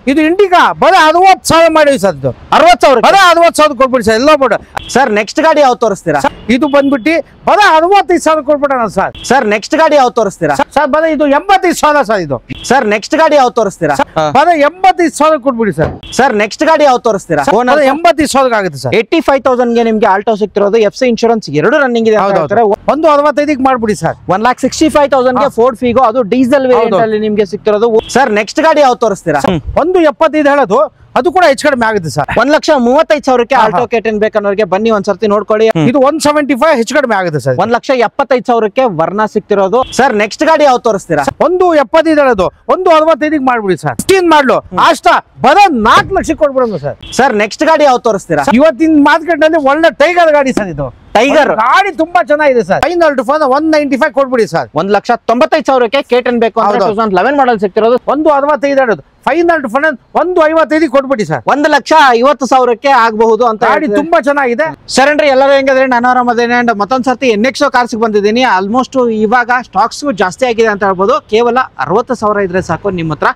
ಇದು ಇಂಡಿಕಾ ಬರೀ 60,000 ಮಾಡಿವಿ ಸರ್. ಇದು 60,000 ಬರೀ 60,000 ಕೊಟ್ಬಿಡಿ ಸರ್ ಎಲ್ಲ ಬೋರ್ಡ್. ಸರ್ ನೆಕ್ಸ್ಟ್ ಗಾಡಿ ಯಾವ ತೋರಿಸ್ತೀರಾ? ಇದು ಬಂದ್ಬಿಟ್ಟು ಬರೀ 65,000 ಕೊಟ್ಬಿಡೋಣ ಸರ್. ಸರ್ ನೆಕ್ಸ್ಟ್ ಗಾಡಿ ಯಾವ ತೋರಿಸ್ತೀರಾ? ಸರ್ ಬರೀ ಇದು 85,000 ಸರ್. ಇದು ಸರ್ ನೆಕ್ಸ್ಟ್ ಗಾಡಿ ಯಾವ ತೋರಿಸ್ತೀರಾ? ಬರೀ 85,000 ಕೊಟ್ಬಿಡಿ ಸರ್. ಸರ್ ನೆಕ್ಸ್ಟ್ ಗಾಡಿ ಯಾವ ತೋರಿಸ್ತೀರಾ? 85,000 ಆಗುತ್ತೆ ಸರ್. 85,000 ಗೆ ನಿಮ್ಗೆ ಆಲ್ಟೋ ಸಿಗ್ತಿರೋದು, FC ಇನ್ಶೂರೆನ್ಸ್ 2 ರನ್ನಿಂಗ್ ಇದೆ. 165 ಮಾಡ್ಬಿಡಿ ಸರ್. 1,65,000 ಗೆ ಫೋರ್ಡ್ ಫಿಗೋ, ಅದು ಡೀಸೆಲ್ ವೇರಿಯಂಟ್ ಅಲ್ಲಿ ನಿಮ್ಗೆ ಸಿಗ್ತಿರೋದು. ಸರ್ ನೆಕ್ಸ್ಟ್ ಗಾಡಿ ಯಾವ ತೋರಿಸ್ತೀರಾ? 175 ಹೇಳೋದು, ಅದು ಕೂಡ ಹೆಚ್ಚು ಕಡಿಮೆ ಆಗುತ್ತೆ ಸರ್. 1,35,000 ಆಲ್ಟೋ K10 ಬೇಕನ್ನೋರಿಗೆ ಬನ್ನಿ ಒಂದ್ಸರ್ತಿ ನೋಡ್ಕೊಳ್ಳಿ. ಇದು 175 ಹೆಚ್ಚು ಕಡಿಮೆ ಆಗುತ್ತೆ ಸರ್. 1,75,000 ವರ್ಣ ಸಿಗ್ತಿರೋದು. ಸರ್ ನೆಕ್ಸ್ಟ್ ಗಾಡಿ ಯಾವ ತೋರಿಸ್ತೀರಾ? 175 ಹೇಳೋದು, 165 ಮಾಡ್ಬಿಡಿ ಸರ್. 16 ಮಾಡ್ಲು ಅಷ್ಟ ಬರೋ 4 ಲಕ್ಷ ಕೊಡ್ಬಿಡೋದು ಸರ್. ಸರ್ ನೆಕ್ಸ್ಟ್ ಗಾಡಿ ಯಾವ ತೋರಿಸ್ತೀರಾ? ಇವತ್ತಿನ ಮಾರ್ಕೆಟ್ ನಲ್ಲಿ ಒಳ್ಳೆ ಟೈಗರ್ ಗಾಡಿ ಸರ್. ಇದು ಟೈಗರ್ ಗಾಡಿ ತುಂಬಾ ಚೆನ್ನಾಗಿದೆ ಸರ್. ಫೈನಲ್ ಟು ಫೈನಲ್ 195 ಕೊಡ್ಬಿಡಿ ಸರ್. 1,95,000 K10 ಬೇಕು ಅಂದ್ರೆ 2011 ಮಾಡಲ್ ಸಿಗ್ತಿರೋದು. 165 ಹೇಳೋದು, ಫೈನಲ್ ಟು ಫೈನಲ್ 155 ಕೊಡ್ಬಿಡಿ ಸರ್. 1,50,000 ಆಗಬಹುದು ಅಂತ. ಗಾಡಿ ತುಂಬಾ ಚೆನ್ನಾಗಿದೆ ಸರ್. ಅಂದ್ರೆ ಎಲ್ಲರೂ ಹೆಂಗಂದ್ರೆ ನಾನು ಆರಾಮದೇನೆ. ಅಂಡ್ ಮತ್ತೊಂದ್ ಸರ್ತಿ NX ಕಾರ್ಸ್ ಬಂದಿದ್ದೀನಿ. ಆಲ್ಮೋಸ್ಟ್ ಇವಾಗ ಸ್ಟಾಕ್ಸ್ ಜಾಸ್ತಿ ಆಗಿದೆ ಅಂತ ಹೇಳ್ಬೋದು. ಕೇವಲ 60,000 ಇದ್ರೆ ಸಾಕು ನಿಮ್ಮ ಹತ್ರ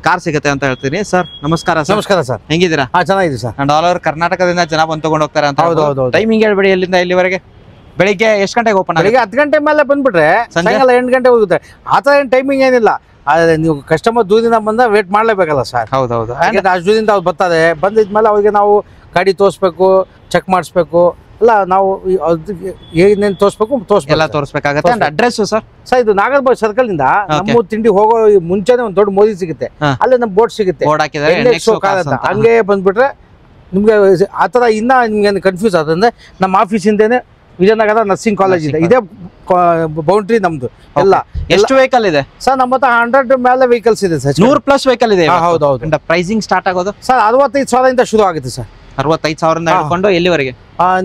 ಕಾರ್ ಸಿಗುತ್ತೆ ಅಂತ ಹೇಳ್ತೀನಿ. ಸರ್ ನಮಸ್ಕಾರ. ನಮಸ್ಕಾರ ಸರ್, ಹೆಂಗಿದ್ದೀರಾ? ಚೆನ್ನಾಗಿದೆ ಸರ್. ಅಂಡ್ ಆಲ್ ಓವರ್ ಕರ್ನಾಟಕದಿಂದ ಜನ ಬಂದು ತಗೊಂಡು ಹೋಗ್ತಾರೆ ಅಂತ. ಹೌದು. ಟೈಮಿಂಗ್ ಹೇಳ್ಬೇಡಿ, ಎಲ್ಲಿಂದ ಎಲ್ಲಿವರೆಗೆ? ಬೆಳಿಗ್ಗೆ ಎಷ್ಟು ಗಂಟೆಗೆ ಓಪನ್? ಬೆಳಿಗ್ಗೆ 10 ಗಂಟೆ ಮೇಲೆ ಬಂದ್ಬಿಟ್ರೆ ಸಾಯಂಕಾಲ 8 ಗಂಟೆ ಹೋಗುತ್ತೆ. ಆತರ ಏನ್ ಟೈಮಿಂಗ್ ಏನಿಲ್ಲ. ಆದ್ರೆ ನೀವು ಕಸ್ಟಮರ್ ದೂರದಿಂದ ಬಂದ ವೇಟ್ ಮಾಡ್ಲೇಬೇಕಲ್ಲ ಸರ್. ಹೌದೌದು. ಅಷ್ಟು ದೂರದಿಂದ ಅವ್ರು ಬರ್ತಾರೆ. ಬಂದಿದ್ಮೇಲೆ ಅವ್ರಿಗೆ ನಾವು ಗಾಡಿ ತೋರಿಸ್ಬೇಕು, ಚೆಕ್ ಮಾಡಿಸ್ಬೇಕು, ಎಲ್ಲ ನಾವು ಏನೇನು ಎಲ್ಲ ತೋರಿಸ್ಬೇಕಾಗತ್ತೆ. Address sir? ಸರ್ ಇದು ನಾಗರಬಾವಿ ಸರ್ಕಲ್ ಇಂದ ನಮ್ಮ ತಿಂಡಿ ಹೋಗೋ ಮುಂಚೆನೆ ಒಂದು ದೊಡ್ಡ ಮೋದಿ ಸಿಗುತ್ತೆ, ಅಲ್ಲೇ ನಮ್ ಬೋರ್ಡ್ ಸಿಗುತ್ತೆ. ಹಂಗೆ ಬಂದ್ಬಿಟ್ರೆ ನಿಮ್ಗೆ ಆತರ ಇನ್ನ ನಿಮ್ಗೆ ಕನ್ಫ್ಯೂಸ್ ಆದ್ರೆ ನಮ್ಮ ಆಫೀಸಿಂದೇನೆ ವಿಜಯನಗರ ನರ್ಸಿಂಗ್ ಕಾಲೇಜ್ ಇದೆ, ಇದೇ ಬೌಂಡ್ರಿ ನಮ್ದು. ಎಲ್ಲ ಎಷ್ಟು ವೆಹಿಕಲ್ ಇದೆ ಸರ್? ನಮ್ಮ ಹತ್ರ 100 ಮೇಲೆ ವೆಹಿಕಲ್ಸ್ ಇದೆ ಸರ್. 100+ ವೆಹಿಕಲ್ ಇದೆ. ಹೌದೌದು. ಪ್ರೈಸಿಂಗ್ ಸ್ಟಾರ್ಟ್ ಆಗೋದು ಸರ್ 65,000 ಶುರು ಆಗುತ್ತೆ ಸರ್. 65,000 ಹಿಡ್ಕೊಂಡು ಎಲ್ಲಿವರೆಗೆ?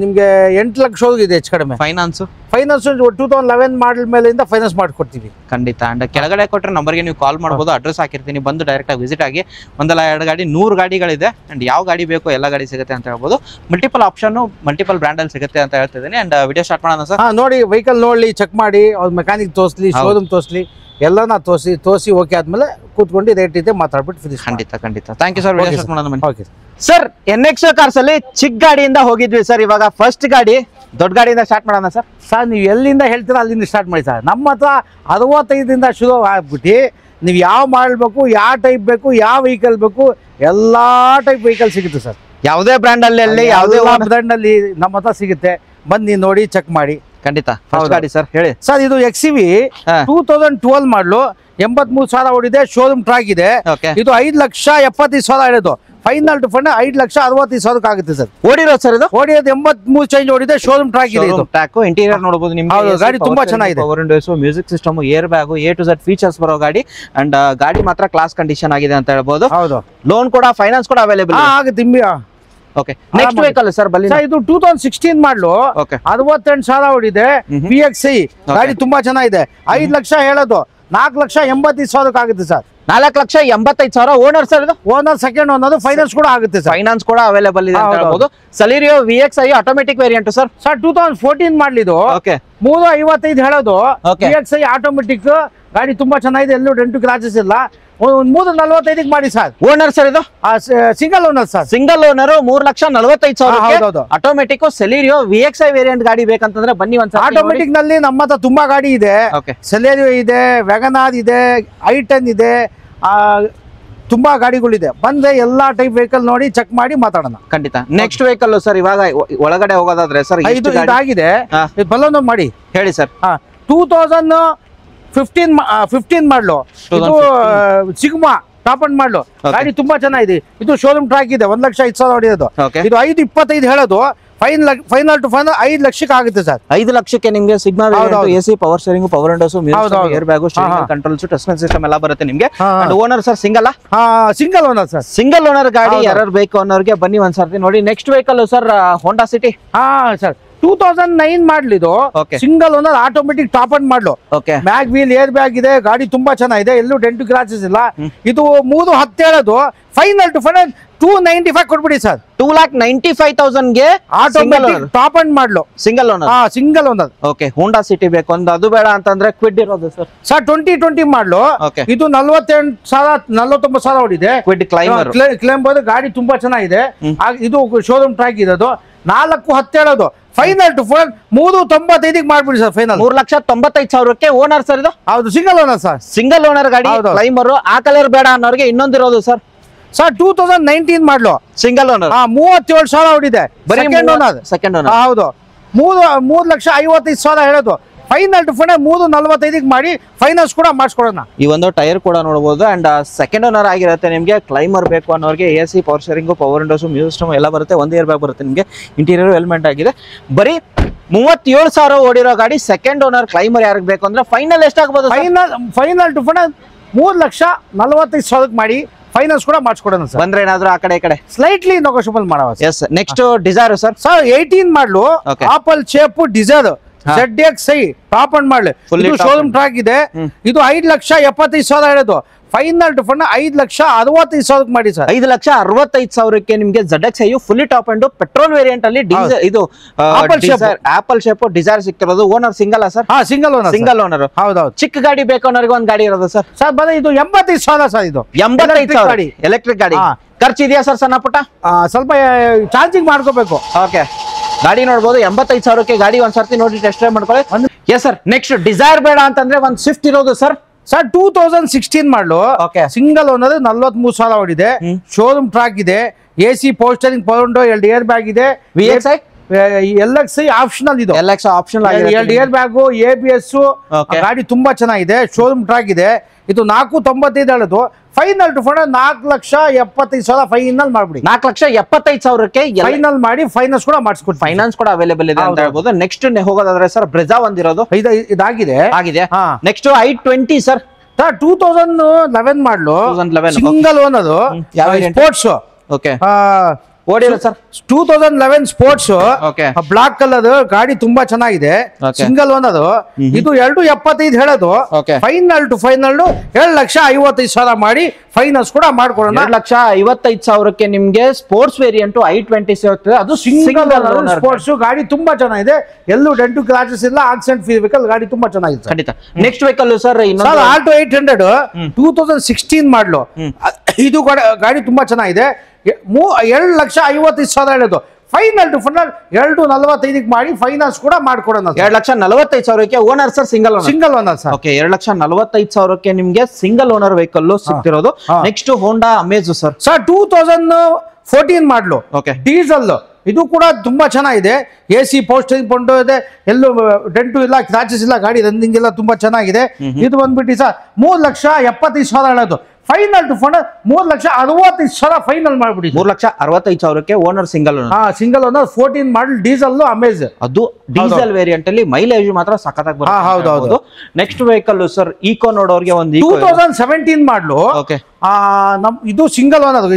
ನಿಮ್ಗೆ 8 ಲಕ್ಷ ಇದೆ ಹೆಚ್ಚು ಕಡಿಮೆ. ಫೈನಾನ್ಸ್ 2011 ಮಾಡಲ್ ಮೇಲಿಂದ ಫೈನಾನ್ಸ್ ಮಾಡ್ಕೊಡ್ತೀವಿ ಖಂಡಿತ. ಅಂಡ್ ಕೆಳಗಡೆ ಕೊಟ್ಟರೆ ನಂಬರ್ಗೆ ನೀವು ಕಾಲ್ ಮಾಡ್ಬೋದು. ಅಡ್ರೆಸ್ ಹಾಕಿರ್ತೀನಿ, ಬಂದು ಡೈರೆಕ್ಟ್ ಆಗಿ ವಿಸಿಟ್ ಆಗಿ. 1 ಗಾಡಿ 100 ಗಾಡಿಗಳಿದೆ. ಅಂಡ್ ಯಾವ ಗಾಡಿ ಬೇಕೋ ಎಲ್ಲ ಗಾಡಿ ಸಿಗುತ್ತೆ ಅಂತ ಹೇಳ್ಬೋದು. ಮಲ್ಟಿಪಲ್ ಆಪ್ಷನ್, ಮಲ್ಟಿಪಲ್ ಬ್ರ್ಯಾಂಡ್ ಅಲ್ಲಿ ಸಿಗುತ್ತೆ ಅಂತ ಹೇಳ್ತಿದ್ದೀನಿ. ಅಂಡ್ ವಿಡಿಯೋ ಸ್ಟಾರ್ಟ್ ಮಾಡೋಣ ಸರ್. ನೋಡಿ, ವೆಹಿಕಲ್ ನೋಡ್ಲಿ, ಚೆಕ್ ಮಾಡಿ, ಅವ್ರ ಮೆಕ್ಯಾನಿಕ್ ತೋರಿಸ್ಲಿ, ಶೋರೂಮ್ ತೋರಿಸ್ಲಿ, ಎಲ್ಲನ ತೋರಿಸಿ ಓಕೆ ಆದ್ಮೇಲೆ ಕೂತ್ಕೊಂಡು ರೇಟ್ ಇದೆ ಮಾತಾಡ್ಬಿಟ್ಟು ಫಿನಿಶ್. ಖಂಡಿತ. Thank you sir. Video start ಮಾಡೋಣ. ಓಕೆ ಸರ್, NX ಕಾರ್ಸ್ ಅಲ್ಲಿ ಚಿಕ್ಕ ಗಾಡಿಯಿಂದ ಹೋಗಿದ್ವಿ ಸರ್. ಇವಾಗ ಫಸ್ಟ್ ಗಾಡಿ ದೊಡ್ಡ ಗಾಡಿಯಿಂದ ಸ್ಟಾರ್ಟ್ ಮಾಡೋಣ ಸರ್. ಸರ್ ನೀವು ಎಲ್ಲಿಂದ ಹೇಳ್ತೀರಾ ಅಲ್ಲಿಂದ ಸ್ಟಾರ್ಟ್ ಮಾಡಿ ಸರ್. ನಮ್ಮ ಹತ್ರ 65ದಿಂದ ಶುರು ಆಗ್ಬಿಟ್ಟು ನೀವು ಯಾವ ಮಾಡಬೇಕು, ಯಾವ ಟೈಪ್ ಬೇಕು, ಯಾವ ವೆಹಿಕಲ್ ಬೇಕು, ಎಲ್ಲಾ ಟೈಪ್ ವೆಹಿಕಲ್ ಸಿಗುತ್ತೆ ಸರ್. ಯಾವುದೇ ಬ್ರ್ಯಾಂಡ್ ಅಲ್ಲಿ ಯಾವುದೇ ಬ್ರ್ಯಾಂಡ್ ಅಲ್ಲಿ ನಮ್ಮ ಹತ್ರ ಸಿಗುತ್ತೆ. ಬನ್ನಿ ನೋಡಿ, ಚೆಕ್ ಮಾಡಿ. ಖಂಡಿತ. ಗಾಡಿ ಸರ್ ಹೇಳಿ ಸರ್. ಇದು XUV 2012 ಮಾಡಲು, 83,000 ಓಡಿದೆ, ಶೋರೂಮ್ ಟ್ರ್ಯಾಕ್ ಇದೆ. ಇದು 5,75,000 ಹೇಳೋದು. ಫೈನಲ್ ಟು ಫೈನಲ್ 5,65,000 ಆಗುತ್ತೆ ಸರ್. ಓಡಿರೋದು ಸರ್? ಇದು ಓಡಿರೋದು 83 ಚೇಂಜ್ ಓಡಿದೆ, ಶೋರೂಮ್ ಟ್ರ್ಯಾಕ್ ಇದೆ. ಇದು ಟ್ರ್ಯಾಕ್ ಇಂಟೀರಿಯರ್ ನೋಡಬಹುದು ನಿಮ್ಗೆ. ಗಾಡಿ ತುಂಬಾ ಚೆನ್ನಾಗಿದೆ. Power windows, music system, air bag, A to Z features ಬರೋ ಗಾಡಿ. ಅಂಡ್ ಗಾಡಿ ಮಾತ್ರ ಕ್ಲಾಸ್ ಕಂಡೀಷನ್ ಆಗಿದೆ ಅಂತ ಹೇಳ್ಬೋದು. ಹೌದು. ಲೋನ್ ಕೂಡ, ಫೈನಾನ್ಸ್ ಕೂಡ ಅವೈಲೇಬಲ್ ಆಗುತ್ತೆ. ಓಕೆ. ನೆಕ್ಸ್ಟ್ ವೆಹಿಕಲ್ ಸರ್ ಬಲ್ಲಿ. ಇದು 2016 ಮಾಡಲು, 68,000 ಓಡಿದೆ, VXI ಗಾಡಿ ತುಂಬಾ ಚೆನ್ನಾಗಿದೆ. 5 ಲಕ್ಷ ಹೇಳೋದು, 4,85,000 ಆಗುತ್ತೆ ಸರ್. 4,85,000 owner sir. ಇದು ಓನರ್, ಸೆಕೆಂಡ್ ಓನರ್, ಫೈನಾನ್ಸ್ ಕೂಡ ಆಗುತ್ತೆ ಸರ್. ಫೈನಾನ್ಸ್ ಕೂಡ ಅವೈಲೇಬಲ್ ಇದೆ ಅಂತ ಹೇಳ್ಬೋದು. Celerio VXI automatic variant sir. 2014 ಮಾಡಲಿದ್ದು. 355 ಹೇಳೋದು, VXI ಆಟೋಮೆಟಿಕ್ ಗಾಡಿ ತುಂಬಾ ಚೆನ್ನಾಗಿದೆ. ಎಲ್ಲೂ ಡೆಂಟು ಕ್ರಾಚಸ್ ಇಲ್ಲ. 345 ಮಾಡಿ ಸರ್. Owner sir? ಇದು single owner sir. Single owner, 3,45,000 automatic Celerio VXI variant ಗಾಡಿ ಬೇಕಂತಂದ್ರೆ ಬನ್ನಿ ಒಂದ್ಸಲ. ಆಟೋಮೆಟಿಕ್ ನಲ್ಲಿ ನಮ್ಮ ಹತ್ರ ತುಂಬಾ ಗಾಡಿ ಇದೆ. ಸೆಲೆರಿಯೋ ಇದೆ, ವ್ಯಾಗನಾರ್ ಇದೆ, i10 ಇದೆ, ತುಂಬಾ ಗಾಡಿಗಳಿದೆ. ಬಂದ್ರೆ ಎಲ್ಲಾ ಟೈಪ್ ವೆಹಿಕಲ್ ನೋಡಿ, ಚೆಕ್ ಮಾಡಿ ಮಾತಾಡೋಣ. ಖಂಡಿತ. ನೆಕ್ಸ್ಟ್ ವೆಹಿಕಲ್ ಸರ್, ಇವಾಗ ಒಳಗಡೆ ಹೋಗೋದಾದ್ರೆ ಸರ್ ಇದು ಇದಾಗಿದೆ. ಬಲೂನ್ ಮಾಡಿ ಹೇಳಿ ಸರ್. 2015 ಮಾಡಲು, ಇದು ಸಿಗ್ಮಾ ಟಾಪ್ ಅಂಡ್ ಮಾಡಲು ಗಾಡಿ ತುಂಬಾ ಚೆನ್ನಾಗಿದೆ. ಇದು ಶೋರೂಮ್ ಟ್ರ್ಯಾಕ್ ಇದೆ. 1,05,000 ಹೊಡೆಯೋದು. ಇದು 5,25 ಹೇಳೋದು. ಫೈನಲ್ ಟು ಫೈನಲ್ 5 ಲಕ್ಷಕ್ಕೆ ಆಗುತ್ತೆ ಸರ್. 5 ಲಕ್ಷಕ್ಕೆ ನಿಮ್ಗೆ sigma AC, power steering, power windows, music, air bag, steering controls, touch screen system ಎಲ್ಲ ಬರುತ್ತೆ ನಿಮ್ಗೆ. Owner sir single? Single owner sir. Single owner ಗಾಡಿ ಯಾರು ಬೇಕು ಅನ್ನೋರಿಗೆ ಬನ್ನಿ ಒಂದ್ಸರ್ತಿ ನೋಡಿ. Next vehicle sir, Honda City. Sir 2009 ಮಾಡಲಿದು, single owner, automatic top end model, mag wheel, air bag ಇದೆ. ಗಾಡಿ ತುಂಬಾ ಚೆನ್ನಾಗಿದೆ, ಎಲ್ಲೂ ಡೆಂಟು ಕ್ರಾಚಸ್ ಇಲ್ಲ. ಇದು 310 ಹೇಳೋದು. ಫೈನಲ್ ಟು ಫೈನಲ್ 295 ಕೊಟ್ಬಿಡಿ ಸರ್. 2,95,000 ಗೆ automatic top end ಮಾಡ್ಲು single owner. Single owner. Okay, Honda City ಬೇಕು ಒಂದು, ಅದು ಬೇಡ ಅಂತಂದ್ರೆ ಕ್ವಿಡ್ ಇರೋದು ಸರ್. ಸರ್ 2020 ಮಾಡ್ಲು. ಇದು 48,000 ಹೊಡಿದೆ. ಕ್ವಿಡ್ ಕ್ಲೈಮರ್. ಕ್ಲೈಂಬರ್ ಗಾಡಿ ತುಂಬಾ ಚೆನ್ನಾಗಿದೆ. ಇದು ಶೋರೂಮ್ ಟ್ರ್ಯಾಕ್ ಇರೋದು. 410 ಹೇಳೋದು. ಫೈನಲ್ ಟು ಫೈನಲ್ 395 ಮಾಡ್ಬಿಡಿ ಸರ್. ಫೈನಲ್ 3,95,000ಕ್ಕೆ ಓನರ್ ಸರ್ ಇದು. ಹೌದು, single owner sir. Single owner ಗಾಡಿ ಕ್ಲೈಮರ್. ಆ ಕಲರ್ ಬೇಡ ಅನ್ನೋರಿಗೆ ಇನ್ನೊಂದಿರೋದು sir. Sir 2019 model. Single owner. 37,000 ಹೊಡಿದೆ. Second owner. Second owner. ಹೌದು. 3,55,000 ಹೇಳೋದು. ಫೈನಲ್ ಟು ಫೈನಲ್ 345 ಮಾಡಿ ಫೈನಾನ್ಸ್ ಕೂಡ ಮಾಡಿಸ್ಕೊಡೋಣ. ಈ ಒಂದು ಟೈರ್ ಕೂಡ ನೋಡಬಹುದು. ಅಂಡ್ ಸೆಕೆಂಡ್ ಓನರ್ ಆಗಿರುತ್ತೆ. ನಿಮಗೆ ಕ್ಲೈಮರ್ ಬೇಕು ಅನ್ನೋರಿಗೆ AC, power steering, power windows, music system ಎಲ್ಲ ಬರುತ್ತೆ. 1 ಇಯರ್ ಬ್ಯಾಗ್ ಬರುತ್ತೆ. ನಿಮಗೆ ಇಂಟೀರಿಯರ್ ಎಲಿಮೆಂಟ್ ಆಗಿದೆ. ಬರೀ 37,000 ಓಡಿರೋ ಗಾಡಿ ಸೆಕೆಂಡ್ ಓನರ್ ಕ್ಲೈಮರ್ ಯಾರಿಗೆ ಬೇಕು ಅಂದ್ರೆ ಫೈನಲ್ ಎಷ್ಟಾಗಬಹುದು? ಫೈನಲ್ ಟು ಫೈನಲ್ 3,45,000 ಮಾಡಿ ಫೈನಾನ್ಸ್ ಕೂಡ ಮಾಡಿಸ್ಕೊಡೋಣ ಸರ್. ಬಂದ್ರೆ ಏನಾದ್ರು ಆ ಕಡೆ ಈ ಕಡೆ ಸ್ಲೈಟ್ಲಿ ನೆಗೋಷಿಯಬಲ್ ಮಾಡವ. Yes. Next Dzire sir. 18 model. Apple shape Dzire ZXi top end ಮಾಡ್ಲಿ. ಇದು ಶೋರೂಮ್ ಟ್ರ್ಯಾಕ್ ಇದೆ. ಇದು 5,75,000 ಹೇಳೋದು. ಫೈನಲ್ ಟು ಫೈನಲ್ 5,65,000 ಮಾಡಿ ಸರ್. 5,65,000ಕ್ಕೆ ನಿಮಗೆ ZXi fully top end petrol variant ಅಲ್ಲಿ ಇದು ಆಪಲ್ ಶೇಪ್ ಡಿಸೈರ್ ಸಿಗ್ತಿರೋದು. Owner single sir? Single owner. Single owner. ಹೌದೌದು. ಚಿಕ್ಕ ಗಾಡಿ ಬೇಕು ಅನ್ನೋರಿಗೆ ಒಂದು ಗಾಡಿ ಇರೋದು ಸರ್. ಸರ್ ಬರೀ ಇದು 85,000 ಸರ್. ಇದು 85,000 ಎಲೆಕ್ಟ್ರಿಕ್ ಗಾಡಿ. ಖರ್ಚು ಇದೆಯಾ ಸರ್ ಸಣ್ಣ ಪುಟ್ಟ? ಸ್ವಲ್ಪ ಚಾರ್ಜಿಂಗ್ ಮಾಡ್ಕೋಬೇಕು. ಓಕೆ, ಗಾಡಿ ನೋಡಬಹುದು. 85,000ಕ್ಕೆ ಗಾಡಿ ಒಂದ್ಸರ್ತಿ ನೋಡಿ ಟೆಸ್ಟ್ ಡ್ರೈವ್ ಮಾಡ್ಕೊಳ್ಳಿ. Yes sir. ನೆಕ್ಸ್ಟ್ ಡಿಸೈರ್ ಬೇಡ ಅಂತಂದ್ರೆ ಒಂದು ಸ್ವಿಫ್ಟ್ ಇರೋದು sir. Sir 2016 model. Single owner. 43,000 ಹೊಡಿದೆ. ಶೋರೂಮ್ ಟ್ರ್ಯಾಕ್ ಇದೆ. AC, power steering, power window, 2 air bag ಇದೆ. VXi LXi optional. ಇದು LXi ಆಪ್ಷನಲ್ ಆಗಿದೆ. 2 ಇಯರ್ ಬ್ಯಾಗ್, ABS. ಗಾಡಿ ತುಂಬಾ ಚೆನ್ನಾಗಿದೆ. ಶೋರೂಮ್ ಟ್ರ್ಯಾಕ್ ಇದೆ. ಇದು 495 ಹೇಳೋದು. ಫೈನಲ್ ಟು ಫೈನಲ್ 4,75,000 ಫೈನಲ್ ಮಾಡ್ಬಿಡಿ. 4,75,000ಕ್ಕೆ ಫೈನಲ್ ಮಾಡಿ ಫೈನಾನ್ಸ್ ಕೂಡ ಮಾಡಿಸ್ಕೊಡ್ತೀವಿ. ಫೈನಾನ್ಸ್ ಕೂಡ ಅವೈಲೇಬಲ್ ಇದೆ ಅಂತ ಹೇಳ್ಬೋದು. ನೆಕ್ಸ್ಟ್ ಹೋಗೋದಾದ್ರೆ ಸರ್ ಬ್ರೆಜಾ ಒಂದಿರೋದು ಇದಾಗಿದೆ. ಆಗಿದೆ. Next i20 sir. 2011 model. Single owner. Sportz. Okay, ಓಡಿರೋ ಸರ್. 2011 ಸ್ಪೋರ್ಟ್ಸ್. ಬ್ಲಾಕ್ ಕಲರ್ ಗಾಡಿ ತುಂಬಾ ಚೆನ್ನಾಗಿದೆ. Single owner. ಇದು 275 ಹೇಳೋದು. ಫೈನಲ್ ಟು ಫೈನಲ್ 7,55,000 ಮಾಡಿ ಫೈನಾನ್ಸ್ ಕೂಡ ಮಾಡ್ಕೊಡೋಣ. 7,55,000ಕ್ಕೆ ನಿಮ್ಗೆ ಸ್ಪೋರ್ಟ್ಸ್ ವೇರಿಯಂಟ್ i20 ಸಿಗುತ್ತೆ. ಅದು ಸಿಂಗಲ್ ಸ್ಪೋರ್ಟ್ಸ್ ಗಾಡಿ ತುಂಬಾ ಚೆನ್ನಾಗಿದೆ. ಎಲ್ಲೂ ಡೆಂಟು ಕ್ರಾಚಸ್ ಇಲ್ಲ. ಆಕ್ಸಿಡೆಂಟ್ ಫ್ರೀ ವೆಹಿಕಲ್ ಗಾಡಿ ತುಂಬಾ ಚೆನ್ನಾಗಿದೆ. ಖಂಡಿತ. Next vehicle sir Alto 800 2016 ಮಾಡ್ಲು. ಇದು ಗಾಡಿ ತುಂಬಾ ಚೆನ್ನಾಗಿದೆ. 7,55,000 ಹೇಳೋದು. ಫೈನಲ್ ಟು ಫೈನಲ್ 2,45 ಮಾಡಿ ಫೈನಾನ್ಸ್ ಕೂಡ ಮಾಡ್ಕೊಡೋಣ. 2,45,000ಕ್ಕೆ owner sir. Single owner sir. Okay, 2,45,000ಕ್ಕೆ ನಿಮ್ಗೆ ಸಿಂಗಲ್ ಓನರ್ ವೆಹಿಕಲ್ ಸಿಗ್ತಿರೋದು. Next Honda Amaze sir. 2014 model. Diesel. ಇದು ಕೂಡ ತುಂಬಾ ಚೆನ್ನಾಗಿದೆ. AC, ಪವರ್ ಸ್ಟೇರಿಂಗ್, ಪೊಂಡೋ ಇದೆ. ಎಲ್ಲೂ ಡೆಂಟು ಇಲ್ಲ, ಕ್ರಾಚಸ್ ಇಲ್ಲ. ಗಾಡಿ ರನ್ನಿಂಗ್ ಎಲ್ಲ ತುಂಬಾ ಚೆನ್ನಾಗಿದೆ. ಇದು ಬಂದ್ಬಿಟ್ಟು ಸರ್ 3,75,000 ಹೇಳೋದು. ಫೈನಲ್ ಟು ಫೈನಲ್ 3,65,000 ಫೈನಲ್ ಮಾಡ್ಬಿಡಿ. 3,65,000ಕ್ಕೆ owner single owner. Single owner 14 model diesel Amaze. ಅದು ಡೀಸೆಲ್ ವೇರಿಯಂಟ್ ಅಲ್ಲಿ ಮೈಲೇಜ್ ಮಾತ್ರ ಸಖತ್ತಾಗಿ ಬರುತ್ತೆ. ಹೌದು. ನೆಕ್ಸ್ಟ್ ವೆಹಿಕಲ್ ಸರ್ ಈಕೋ ನೋಡೋರಿಗೆ ಒಂದು 2017 ಮಾಡ್ಲು. ಇದು ಸಿಂಗಲ್ ಓನರ್.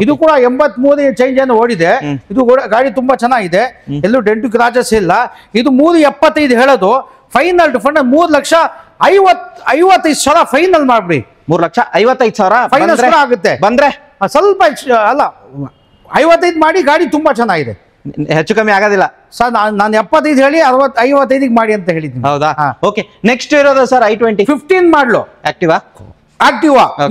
ಇದು ಕೂಡ 83 ಚೇಂಜ್ ಅನ್ನು ಓಡಿದೆ. ಇದು ಗಾಡಿ ತುಂಬಾ ಚೆನ್ನಾಗಿದೆ. ಎಲ್ಲೂ ಡೆಂಟು ಕ್ರಾಚಸ್ ಇಲ್ಲ. ಇದು 3,75 ಹೇಳೋದು. ಫೈನಲ್ ಟು ಫೈನಲ್ 3,55,000 ಫೈನಲ್ ಮಾಡ್ಬಿಡಿ. 3,55,000 ಫೈನಾನ್ಸ್ ಕೂಡ ಆಗುತ್ತೆ. ಬಂದ್ರೆ ಸ್ವಲ್ಪ ಅಲ್ಲ 55 ಮಾಡಿ. ಗಾಡಿ ತುಂಬಾ ಚೆನ್ನಾಗಿದೆ. ಹೆಚ್ಚು ಕಮ್ಮಿ ಆಗೋದಿಲ್ಲ ಸರ್. ನಾನು 75 ಹೇಳಿ 55 ಮಾಡಿ ಅಂತ ಹೇಳಿದ್ದೀನಿ. ಹೌದಾ? ಓಕೆ. ನೆಕ್ಸ್ಟ್ ಇರೋದು ಸರ್ i20 15 ಮಾಡ್ಲು. ಆಕ್ಟಿವಾ.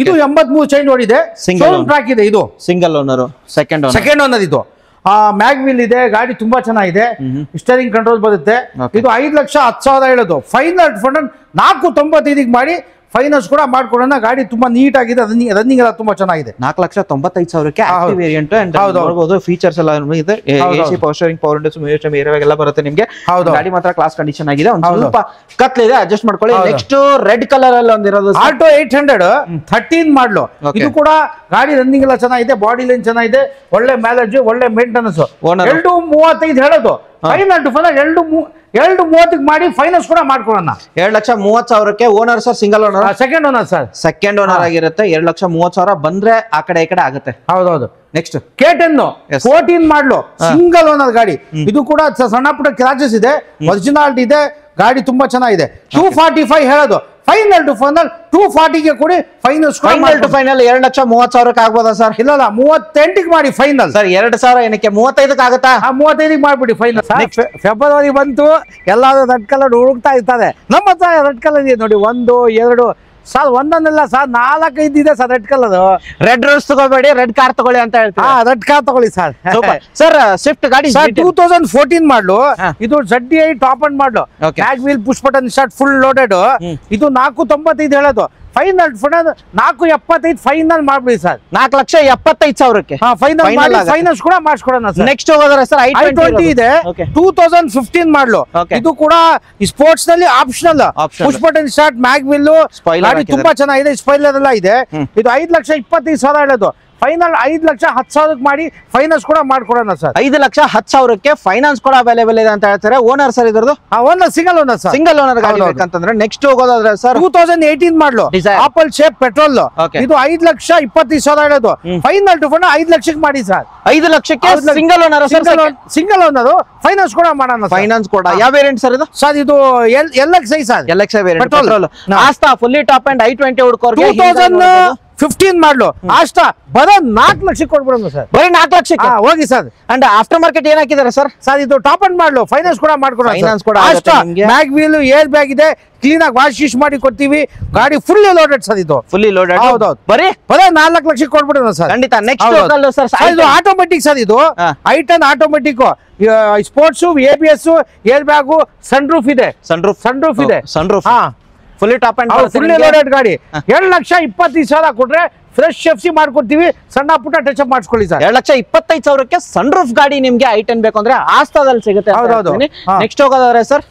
ಇದು 83 ಚೇಂಜ್ ಓಡಿದೆ. ಸಿಂಗಲ್ ಟ್ರ್ಯಾಕ್ ಇದೆ. ಇದು ಸಿಂಗಲ್ ಓನರ್. Second owner. ಇದು ಮ್ಯಾಗ್ ವೀಲ್ ಇದೆ. ಗಾಡಿ ತುಂಬಾ ಚೆನ್ನಾಗಿದೆ. ಸ್ಟೇರಿಂಗ್ ಕಂಟ್ರೋಲ್ ಬರುತ್ತೆ. ಇದು 5,10,000 ಹೇಳೋದು. ಫೈನಲ್ ಫೈನಲ್ 495 ಮಾಡಿ ಫೈನಾನ್ಸ್ ಕೂಡ ಮಾಡ್ಕೊಡೋಣ. ಗಾಡಿ ತುಂಬಾ ನೀಟ್ ಆಗಿದೆ. ರನ್ನಿಂಗ್ ಎಲ್ಲ ತುಂಬಾ ಚೆನ್ನಾಗಿದೆ. 4,95,000ಕ್ಕೆ ಆಕ್ಟಿವ್ ವೇರಿಯಂಟ್. ನೋಡಬಹುದು ಫೀಚರ್ಸ್ ಎಲ್ಲ ಇದೆ. AC, power steering, power windows, music system ಎಲ್ಲ ಬರುತ್ತೆ ನಿಮಗೆ. ಗಾಡಿ ಮಾತ್ರ ಕ್ಲಾಸ್ ಕಂಡೀಷನ್ ಆಗಿದೆ. ಒಂದು ಸ್ವಲ್ಪ ಕತ್ಲಿದೆ, ಅಡ್ಜಸ್ಟ್ ಮಾಡ್ಕೊಳ್ಳಿ. ನೆಕ್ಸ್ಟ್ ರೆಡ್ ಕಲರ್ ಅಲ್ಲಿ ಒಂದಿರೋದು ಆಲ್ಟೋ 800 13 ಮಾಡ್ಲು. ಇದು ಕೂಡ ಗಾಡಿ ರನ್ನಿಂಗ್ ಎಲ್ಲ ಚೆನ್ನಾಗಿದೆ. ಬಾಡಿ ಲೈನ್ ಚೆನ್ನಾಗಿದೆ. ಒಳ್ಳೆ ಮೈಲೇಜ್, ಒಳ್ಳೆ ಮೇಂಟೆನೆನ್ಸ್. 235 ಹೇಳೋದು. ಫೈನಲ್ ಟು ಫೈನಲ್ 230 ಮಾಡಿ ಫೈನಾನ್ಸ್ ಕೂಡ ಮಾಡ್ಕೊಡೋಣ. 2,30,000ಕ್ಕೆ owner sir. Single owner. Second owner sir. Second owner ಆಗಿರುತ್ತೆ. 2,30,000 ಬಂದ್ರೆ ಆ ಕಡೆ ಈ ಕಡೆ ಆಗುತ್ತೆ. ಹೌದೌದು. Next K10 14 ಮಾಡ್ಲು. ಸಿಂಗಲ್ ಓನರ್ ಗಾಡಿ. ಇದು ಕೂಡ ಸಣ್ಣ ಪುಟ್ಟ ಕ್ರಾಚಸ್ ಇದೆ. ಒರಿಜಿನಾಲಿಟಿ ಇದೆ. ಗಾಡಿ ತುಂಬಾ ಚೆನ್ನಾಗಿದೆ. 245 ಹೇಳೋದು. ಫೈನಲ್ ಟು ಫೈನಲ್ 240ಗೆ ಕೊಡಿ, ಫೈನಲ್ ಟು ಫೈನಲ್ 2,30,000 ಆಗ್ಬೋದಾ ಸರ್? ಇಲ್ಲ 38ಗೆ ಮಾಡಿ ಫೈನಲ್ ಸರ್. 2,000 ಏನಕ್ಕೆ 35ಕ್ಕೆ ಆಗುತ್ತಾ? 35ಗೆ ಮಾಡ್ಬಿಡಿ ಫೈನಲ್. ಫೆಬ್ರವರಿ ಬಂತು, ಎಲ್ಲಾದ್ರೂ ರೆಡ್ ಕಲರ್ ಹುಡುಕ್ತಾ ಇರ್ತಾರೆ. ನಮ್ಮ ಹತ್ರ ರೆಡ್ ಕಲರ್ ಇದೆ ನೋಡಿ, 1 2 ಸರ್, ಒಂದೊಂದಲ್ಲ ಸರ್, 4-5 ಇದೆ sir red colour. Red rose ತಗೋಬೇಡಿ, ರೆಡ್ ಕಾರ್ ತಗೊಳ್ಳಿ ಅಂತ ಹೇಳ್ತೀವಿ. ರೆಡ್ ಕಾರ್ ತಗೊಳ್ಳಿ ಸರ್. ಸರ್ ಸ್ವಿಫ್ಟ್ ಗಾಡಿ 2014 ಮಾಡ್ಲು, ಇದು ZDI top end model, back wheel push button start full loaded. ಇದು 495 ಹೇಳೋದು, ಫೈನಲ್ 475 ಫೈನಲ್ ಮಾಡ್ಬಿಡಿ ಸರ್. 4,75,000ಕ್ಕೆ ಫೈನಾನ್ಸ್ ಕೂಡ ಮಾಡಿಸ್ಕೊಡೋಣ ಸರ್. ನೆಕ್ಸ್ಟ್ ಹೋಗೋದ್ರೆ ಸರ್ i20 ಇದೆ, 2015 ಮಾಡ್ಲು. ಇದು ಕೂಡ ಸ್ಪೋರ್ಟ್ಸ್ ನಲ್ಲಿ optional, push button start, mag wheel, ಗಾಡಿ ತುಂಬಾ ಚೆನ್ನಾಗಿದೆ, ಸ್ಪೈಲರ್ ಎಲ್ಲ ಇದೆ. ಇದು 5,25,000 ಹೇಳೋದು, ಫೈನಲ್ 5,10,000 ಮಾಡಿ ಫೈನಾನ್ಸ್ ಕೂಡ ಮಾಡ್ಕೊಡೋಣ ಸರ್. 5,10,000ಕ್ಕೆ ಫೈನಾನ್ಸ್ ಕೂಡ ಅವೈಲೇಬಲ್ ಇದೆ ಅಂತ ಹೇಳ್ತಾರೆ. ಓನರ್ ಸರ್ ಇದ್ರದ್ದು? Owner single owner sir. Single owner ಗಾಡಿ ಬೇಕಂತಂದ್ರೆ ನೆಕ್ಸ್ಟ್ ಹೋಗೋದಾದ್ರೆ ಸರ್ 2018 ಮಾಡ್ಲು, ಆಪಲ್ ಶೇಪ್ ಪೆಟ್ರೋಲ್. ಇದು 5,25,000 ಹೇಳೋದು, ಫೈನಲ್ ಟು ಫೈನಲ್ 5 ಲಕ್ಷಕ್ಕೆ ಮಾಡಿ ಸರ್. 5 ಲಕ್ಷಕ್ಕೆ single owner sir. Single owner finance ಕೂಡ ಮಾಡೋಣ. ಫೈನಾನ್ಸ್ ಕೂಡ ಯಾವ ವೇರಿಯಂಟ್ ಸರ್ ಇದು? ಸರ್ ಇದು LXi sir, LXi variant petrol. Asta fully top end i20 ಹುಡುಕೋರ್ಗೆ 2015 ಮಾಡ್ಲು ಆಸ್ಟಾ ಬರೋ 4 ಲಕ್ಷಕ್ಕೆ ಕೊಡ್ಬಿಡೋಣ ಸರ್. ಬರೀ 4 ಲಕ್ಷಕ್ಕೆ ಹೋಗಿ ಸರ್. ಅಂಡ್ ಆಫ್ಟರ್ ಮಾರ್ಕೆಟ್ ಏನ್ ಹಾಕಿದ್ದಾರೆ ಸರ್? ಸರ್ ಇದು ಟಾಪ್ ಅಂಡ್ ಮಾಡ್ಲು, ಫೈನಾನ್ಸ್ ಕೂಡ ಮಾಡ್ಕೊಡೋಣ. ಫೈನಾನ್ಸ್ ಕೂಡ ಮ್ಯಾಗ್ ವೀಲ್, ಏರ್ ಬ್ಯಾಗ್ ಇದೆ, ಕ್ಲೀನ್ ಆಗಿ ವಾಶ್ ಮಾಡಿ ಕೊಡ್ತೀವಿ. ಗಾಡಿ ಫುಲ್ಲಿ ಲೋಡೆಡ್ ಸರ್, ಇದು ಫುಲ್ಲಿ ಲೋಡೆಡ್. ಹೌದೌದು, ಬರೀ 4 ಲಕ್ಷಕ್ಕೆ ಕೊಡ್ಬಿಡೋಣ ಸರ್. ಖಂಡಿತ. ನೆಕ್ಸ್ಟ್ ಸರ್ ಇದು ಆಟೋಮೆಟಿಕ್ ಸರ್, ಇದು i10 automatic, sports, ABS, air bag, sun roof ಇದೆ. ಸನ್ ರೂಫ್ ಇದೆ. Fully top end fully loaded ಗಾಡಿ. 2,25,000 ಕೊಟ್ರೆ ಫ್ರೆಶ್ FC ಮಾಡ್ಕೊಡ್ತೀವಿ, ಸಣ್ಣ ಪುಟ್ಟ ಟಚ್ ಅಪ್ ಮಾಡಿಸ್ಕೊಳ್ಳಿ ಸರ್. 2,25,000ಕ್ಕೆ ಸನ್ ರೂಫ್ ಗಾಡಿ ನಿಮ್ಗೆ i10 ಬೇಕು ಅಂದ್ರೆ ಆಸ್ತಾದಲ್ಲಿ ಸಿಗುತ್ತೆ. ನೆಕ್ಸ್ಟ್ ಹೋಗೋದಾದ್ರೆ ಸರ್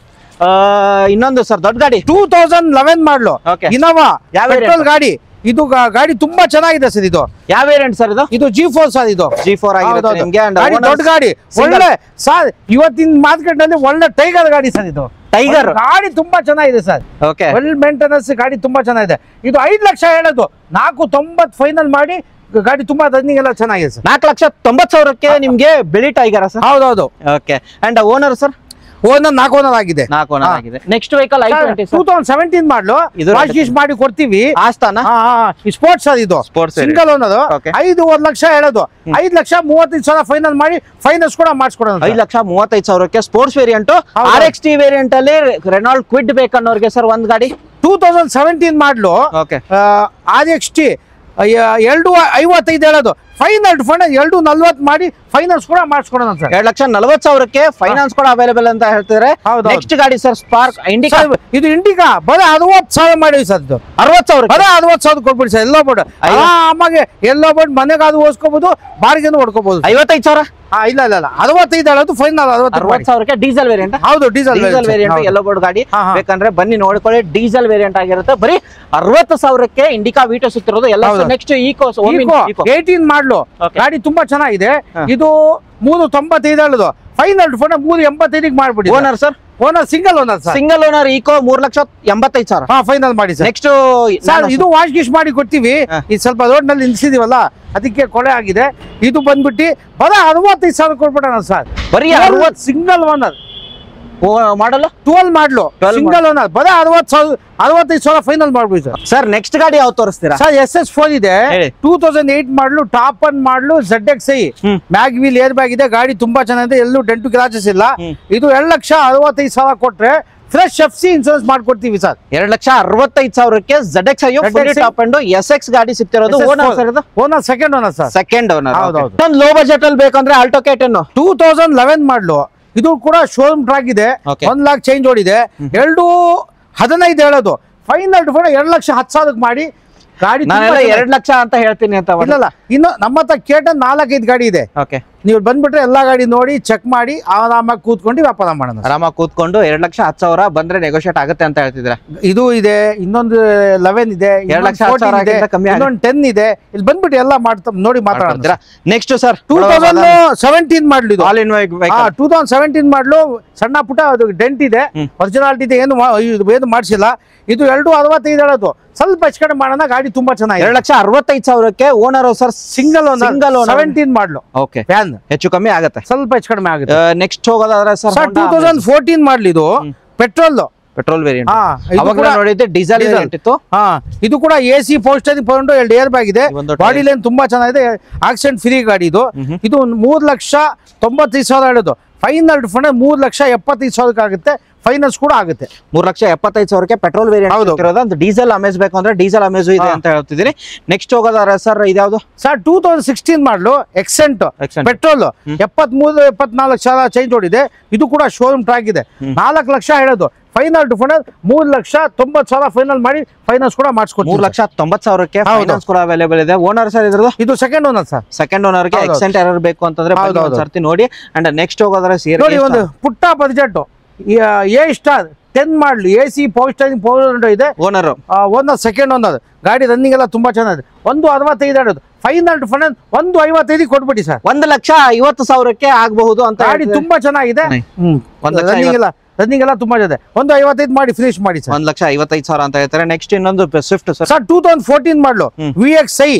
ಇನ್ನೊಂದು ಸರ್ ದೊಡ್ಡ ಗಾಡಿ 2011 ಮಾಡ್ಲು, ಇನೋವಾ ಪೆಟ್ರೋಲ್ ಗಾಡಿ. ಇದು ಗಾಡಿ ತುಂಬಾ ಚೆನ್ನಾಗಿದೆ ಸರ್. ಇದು ಯಾವ ವೇರಿಯಂಟ್ ಸರ್? ಇದು G4 ಸರ್. ಇದು G4 ಆಗಿರುತ್ತೆ ನಿಮಗೆ. ದೊಡ್ಡ ಗಾಡಿ, ಒಳ್ಳೆ ಸರ್, ಇವತ್ತಿನ ಮಾರ್ಕೆಟ್ ನಲ್ಲಿ ಒಳ್ಳೆ ಟೈಗರ್ ಗಾಡಿ ಸರ್. ಇದು ಟೈಗರ್ ಗಾಡಿ ತುಂಬಾ ಚೆನ್ನಾಗಿದೆ ಸರ್. ವೆಲ್ ಮೇಂಟೆನೆನ್ಸ್ ಗಾಡಿ ತುಂಬಾ ಚೆನ್ನಾಗಿದೆ. ಇದು 5 ಲಕ್ಷ ಹೇಳೋದು, 490 ಫೈನಲ್ ಮಾಡಿ. ಗಾಡಿ ತುಂಬಾ ರನ್ನಿಂಗ್ ಎಲ್ಲ ಚೆನ್ನಾಗಿದೆ ಸರ್. 4,90,000ಕ್ಕೆ ನಿಮ್ಗೆ ಬಿಳಿ ಟೈಗರ್ ಸರ್? ಹೌದೌದು. Okay. And owner sir? Owner 4 owner ಆಗಿದೆ. ನೆಕ್ಸ್ಟ್ ವೆಹಿಕಲ್ i20 2017 ಮಾಡ್ಲು, ವಾಶ್ ಮಾಡಿ ಕೊಡ್ತೀವಿ. ಆಸ್ತಾನ ಸ್ಪೋರ್ಟ್ಸ್ ಸರ್. ಇದು ಸಿಂಗಲ್ ಓನರ್, 5.5 ಲಕ್ಷ ಹೇಳೋದು, 5,35,000 ಫೈನಲ್ ಮಾಡಿ ಫೈನಾನ್ಸ್ ಕೂಡ ಮಾಡಿಸ್ಕೊಡೋಣ. 5,35,000ಕ್ಕೆ ಸ್ಪೋರ್ಟ್ಸ್ ವೇರಿಯಂಟ್. RXT ವೇರಿಯಂಟ್ ಅಲ್ಲಿ ರೆನಾಲ್ಡ್ ಕ್ವಿಡ್ ಬೇಕನ್ನೋರ್ಗೆ ಸರ್ ಒಂದ್ ಗಾಡಿ 2017 ಮಾಡ್ಲು, RXT 2.55 ಹೇಳೋದು, ಫೈನಲ್ ಟು ಫೈನಲ್ 2.40 ಮಾಡಿ ಫೈನಾನ್ಸ್ ಕೂಡ ಮಾಡಿಸ್ಕೊಡೋಣ ಸರ್. 2,40,000ಕ್ಕೆ ಫೈನಾನ್ಸ್ ಕೂಡ ಅವೈಲೇಬಲ್ ಅಂತ ಹೇಳ್ತಾರೆ. ನೆಕ್ಸ್ಟ್ ಗಾಡಿ ಸರ್ ಸ್ಪಾರ್ಕ್ ಇಂಡಿಕಾ. ಇದು ಇಂಡಿಕಾ ಬರೀ 60,000 ಮಾಡಿವಿ ಸರ್. ಇದು 60,000 ಬರೀ 60,000 ಕೊಟ್ಬಿಡಿ ಸರ್. ಎಲ್ಲೋ ಬೋರ್ಡ್ ಆರಾಮಾಗಿ ಎಲ್ಲೋ ಬೋರ್ಡ್ ಮನೆಗೆ ಅದು ಓದಿಸ್ಕೋಬಹುದು, ಬಾಡಿಗೆನೂ ಹೊಡ್ಕೋಬಹುದು. 55,000 ಇಲ್ಲ 65 ಹೇಳೋದು, ಫೈನಲ್ 60,000ಕ್ಕೆ ಡೀಸೆಲ್ ವೇರಿಯಂಟ್. ಹೌದು, ಡೀಸೆಲ್ ವೇರಿಯಂಟ್ ಎಲ್ಲೋ ಬೋರ್ಡ್ ಗಾಡಿ ಬೇಕಂದ್ರೆ ಬನ್ನಿ ನೋಡ್ಕೊಳ್ಳಿ. ಡೀಸೆಲ್ ವೇರಿಯಂಟ್ ಆಗಿರುತ್ತೆ. ಬರೀ 60,000ಕ್ಕೆ ಇಂಡಿಕಾ V2 ಸಿಗ್ತಿರೋದು ಎಲ್ಲ. ನೆಕ್ಸ್ಟ್ ಈಕೋ 18 ಮಾಡ್ಲು, ಗಾಡಿ ತುಂಬಾ ಚೆನ್ನಾಗಿದೆ. ಇದು 395 ಹೇಳೋದು, ಫೈನಲ್ ಟು ಫೈನಲ್ 385ಗೆ ಮಾಡ್ಬಿಡಿ. Owner sir? Owner single owner sir. Single owner Eeco 3,85,000 final ಮಾಡಿ ಸರ್. ನೆಕ್ಸ್ಟ್ ಸರ್ ಇದು ವಾಶ್ ಗಿಶ್ ಮಾಡಿ ಕೊಡ್ತೀವಿ. ಇದು ಸ್ವಲ್ಪ ರೋಡ್ ನಲ್ಲಿ ನಿಲ್ಸಿದೀವಲ್ಲ, ಅದಕ್ಕೆ ಕೊಳೆ ಆಗಿದೆ. ಇದು ಬಂದ್ಬಿಟ್ಟು ಬರೀ 65,000 ಕೊಟ್ಬಿಡೋಣ ಸರ್. ಬರೀ 60 ಸಿಂಗಲ್ ಓನರ್ ಮಾಡಲು 12 ಮಾಡ್ಲು, ಸಿಂಗಲ್ ಓನರ್ ಬರೀ 65,000 ಫೈನಲ್ ಮಾಡ್ಬೋದು ಸರ್. ಸರ್ ನೆಕ್ಸ್ಟ್ ಗಾಡಿ ಯಾವ ತೋರಿಸ್ತೀರಾ? ಸರ್ SS4 ಇದೆ, 2008 model, top end model, ZXi, mag wheel, air bag ಇದೆ. ಗಾಡಿ ತುಂಬಾ ಚೆನ್ನಾಗಿದೆ, ಎಲ್ಲೂ ಡೆಂಟು ಕ್ರಾಚಸ್ ಇಲ್ಲ. ಇದು 2,65,000 ಕೊಟ್ರೆ ಫ್ರೆಶ್ FC ಇನ್ಶೂರೆನ್ಸ್ ಮಾಡ್ಕೊಡ್ತೀವಿ ಸರ್. 2,65,000ಕ್ಕೆ ZXi fully top end SX ಗಾಡಿ ಸಿಗ್ತಿರೋದು. Owner sir? ಇದು owner second owner sir. Second owner. Low budget ಅಲ್ಲಿ ಬೇಕಂದ್ರೆ ಆಲ್ಟೋ K10 2011 ಮಾಡ್ಲು, ಇದು ಕೂಡ ಶೋರೂಮ್ ಟ್ರಾಕ್ ಇದೆ, 1 ಲಾಕ್ ಚೇಂಜ್ ಓಡಿದೆ. 2.15 ಹೇಳೋದು, ಫೈನಲ್ ಟು ಫೈನಲ್ 2,10,000 ಮಾಡಿ. ಗಾಡಿ 2 ಲಕ್ಷ ಅಂತ ಹೇಳ್ತೀನಿ ಅಂತ. ಇಲ್ಲ, ಇನ್ನು ನಮ್ಮ ಹತ್ರ K10 4-5 ಗಾಡಿ ಇದೆ. ನೀವು ಬಂದ್ಬಿಟ್ರೆ ಎಲ್ಲಾ ಗಾಡಿ ನೋಡಿ ಚೆಕ್ ಮಾಡಿ ಆರಾಮಾಗಿ ಕೂತ್ಕೊಂಡು ವ್ಯಾಪಾರ ಮಾಡೋಣ. ಆರಾಮಾಗಿ ಕೂತ್ಕೊಂಡು 2,10,000 ಬಂದ್ರೆ ನೆಗೋಷಿಯೇಟ್ ಆಗುತ್ತೆ ಅಂತ ಹೇಳ್ತಿದ್ರೆ. ಇದು ಇದೆ, ಇನ್ನೊಂದು 11 ಇದೆ, 2,10,000 ಇನ್ನೊಂದು 10 ಇದೆ. ಇಲ್ಲಿ ಬಂದ್ಬಿಟ್ಟು ಎಲ್ಲ ನೋಡಿ ಮಾತಾಡೋಣ. ನೆಕ್ಸ್ಟ್ ಸರ್ 2017 ಮಾಡ್ಲು, ಇದು 2017 ಮಾಡ್ಲು, ಸಣ್ಣ ಪುಟ್ಟ ಅದು ಡೆಂಟ್ ಇದೆ, ಒರಿಜಿನಾಲಿಟಿ ಇದೆ, ಏನು ಮಾಡಿಸಿಲ್ಲ. ಇದು 2.65 ಹೇಳೋದು, ಸ್ವಲ್ಪ ಹೆಚ್ಚು ಕಡಿಮೆ ಮಾಡೋಣ. ಗಾಡಿ ತುಂಬಾ ಚೆನ್ನಾಗಿದೆ. 2,65,000ಕ್ಕೆ owner sir. Single owner 17 model. Okay, ಹೆಚ್ಚು ಕಮ್ಮಿ ಆಗುತ್ತೆ, ಸ್ವಲ್ಪ ಹೆಚ್ಚು ಕಡಿಮೆ ಆಗುತ್ತೆ. ನೆಕ್ಸ್ಟ್ ಹೋಗೋದಾದ್ರೆ ಸರ್ 2014 ಮಾಡ್ಲಿ, ಇದು ಪೆಟ್ರೋಲ್ ಪೆಟ್ರೋಲ್ ವೇರಿಯಂಟ್. ಹಾ, ನೋಡಿದ್ದೆ ಡೀಸೆಲ್ ವೇರಿಯಂಟ್ ಇತ್ತು. ಹಾ, ಇದು ಕೂಡ AC power steering pound 2 air bag ಇದೆ. ಬಾಡಿ ಲೈನ್ ತುಂಬಾ ಚೆನ್ನಾಗಿದೆ. ಆಕ್ಸಿಡೆಂಟ್ ಫ್ರೀ ಗಾಡಿ ಇದು. ಇದು 3,95,000 ಹೇಳೋದು. ಫೈನಲ್ ಫಂಡ್ 3,75,000 ಆಗುತ್ತೆ. ಫೈನಾನ್ಸ್ ಕೂಡ ಆಗುತ್ತೆ. 3,75,000 ಪೆಟ್ರೋಲ್ ವೇರಿಯಂಟ್ ಇರೋದು. ಡೀಸೆಲ್ ಅಮೇಜ್ ಬೇಕು ಅಂದ್ರೆ ಡೀಸೆಲ್ ಅಮೇಜ್ ಇದೆ ಅಂತ ಹೇಳ್ತಿದ್ದೀನಿ. ನೆಕ್ಸ್ಟ್ ಹೋಗೋದಾದ್ರೆ ಸರ್ ಇದ್ಯಾವುದು ಸರ್ 2016 ಮಾಡಲು ಎಕ್ಸೆಂಟ್ ಪೆಟ್ರೋಲ್ 73-74,000 ಚೇಂಜ್ ಓಡಿದೆ. ಇದು ಕೂಡ ಶೋರೂಮ್ ಟ್ರ್ಯಾಕ್ ಇದೆ. 4 ಲಕ್ಷ ಹೇಳೋದು. ಫೈನಲ್ ಟು ಫೈನಲ್ 3,90,000 ಫೈನಲ್ ಮಾಡಿ ಫೈನಾನ್ಸ್ ಕೂಡ ಮಾಡಿಸ್ಕೊಡ್ತೀವಿ. 3,90,000 ಫೈನಾನ್ಸ್ ಕೂಡ ಅವೈಲೇಬಲ್ ಇದೆ. ಓನರ್ ಸರ್ ಇದ್ರದ್ದು ಇದು ಸೆಕೆಂಡ್ ಓನರ್ ಸರ್. ಸೆಕೆಂಡ್ ಓನರ್ಗೆ ಎಕ್ಸೆಂಟ್ ಎರರ್ ಬೇಕು ಅಂತಂದ್ರೆ ಸರ್ತಿ ನೋಡಿ. ಅಂಡ್ ನೆಕ್ಸ್ಟ್ ಹೋಗೋದ್ರೆ ನೋಡಿ ಒಂದು ಪುಟ್ಟ ಬಜೆಟ್ A ಸ್ಟಾರ್ 10 ಮಾಡಲು AC ಪವರ್ ಸ್ಟೇರಿಂಗ್ ಪವರ್ ಇದೆ. Owner second owner. ಗಾಡಿ ರನ್ನಿಂಗ್ ಎಲ್ಲ ತುಂಬಾ ಚೆನ್ನಾಗಿದೆ. 165 ಹೇಳೋದು. ಫೈನಲ್ ಟು ಫೈನಲ್ 155 ಕೊಟ್ಬಿಡಿ ಸರ್. 1,50,000 ಆಗಬಹುದು ಅಂತ. ಗಾಡಿ ತುಂಬಾ ಚೆನ್ನಾಗಿದೆ. ರನ್ನಿಂಗ್ ಎಲ್ಲ ತುಂಬಾ ಇದೆ. 155 ಮಾಡಿ ಫಿನಿಶ್ ಮಾಡಿ ಸರ್. 1,55,000 ಅಂತ ಹೇಳ್ತಾರೆ. ನೆಕ್ಸ್ಟ್ ಇನ್ನೊಂದು ಸ್ವಿಫ್ಟ್ ಸರ್ 2014 ಮಾಡಲು VXi.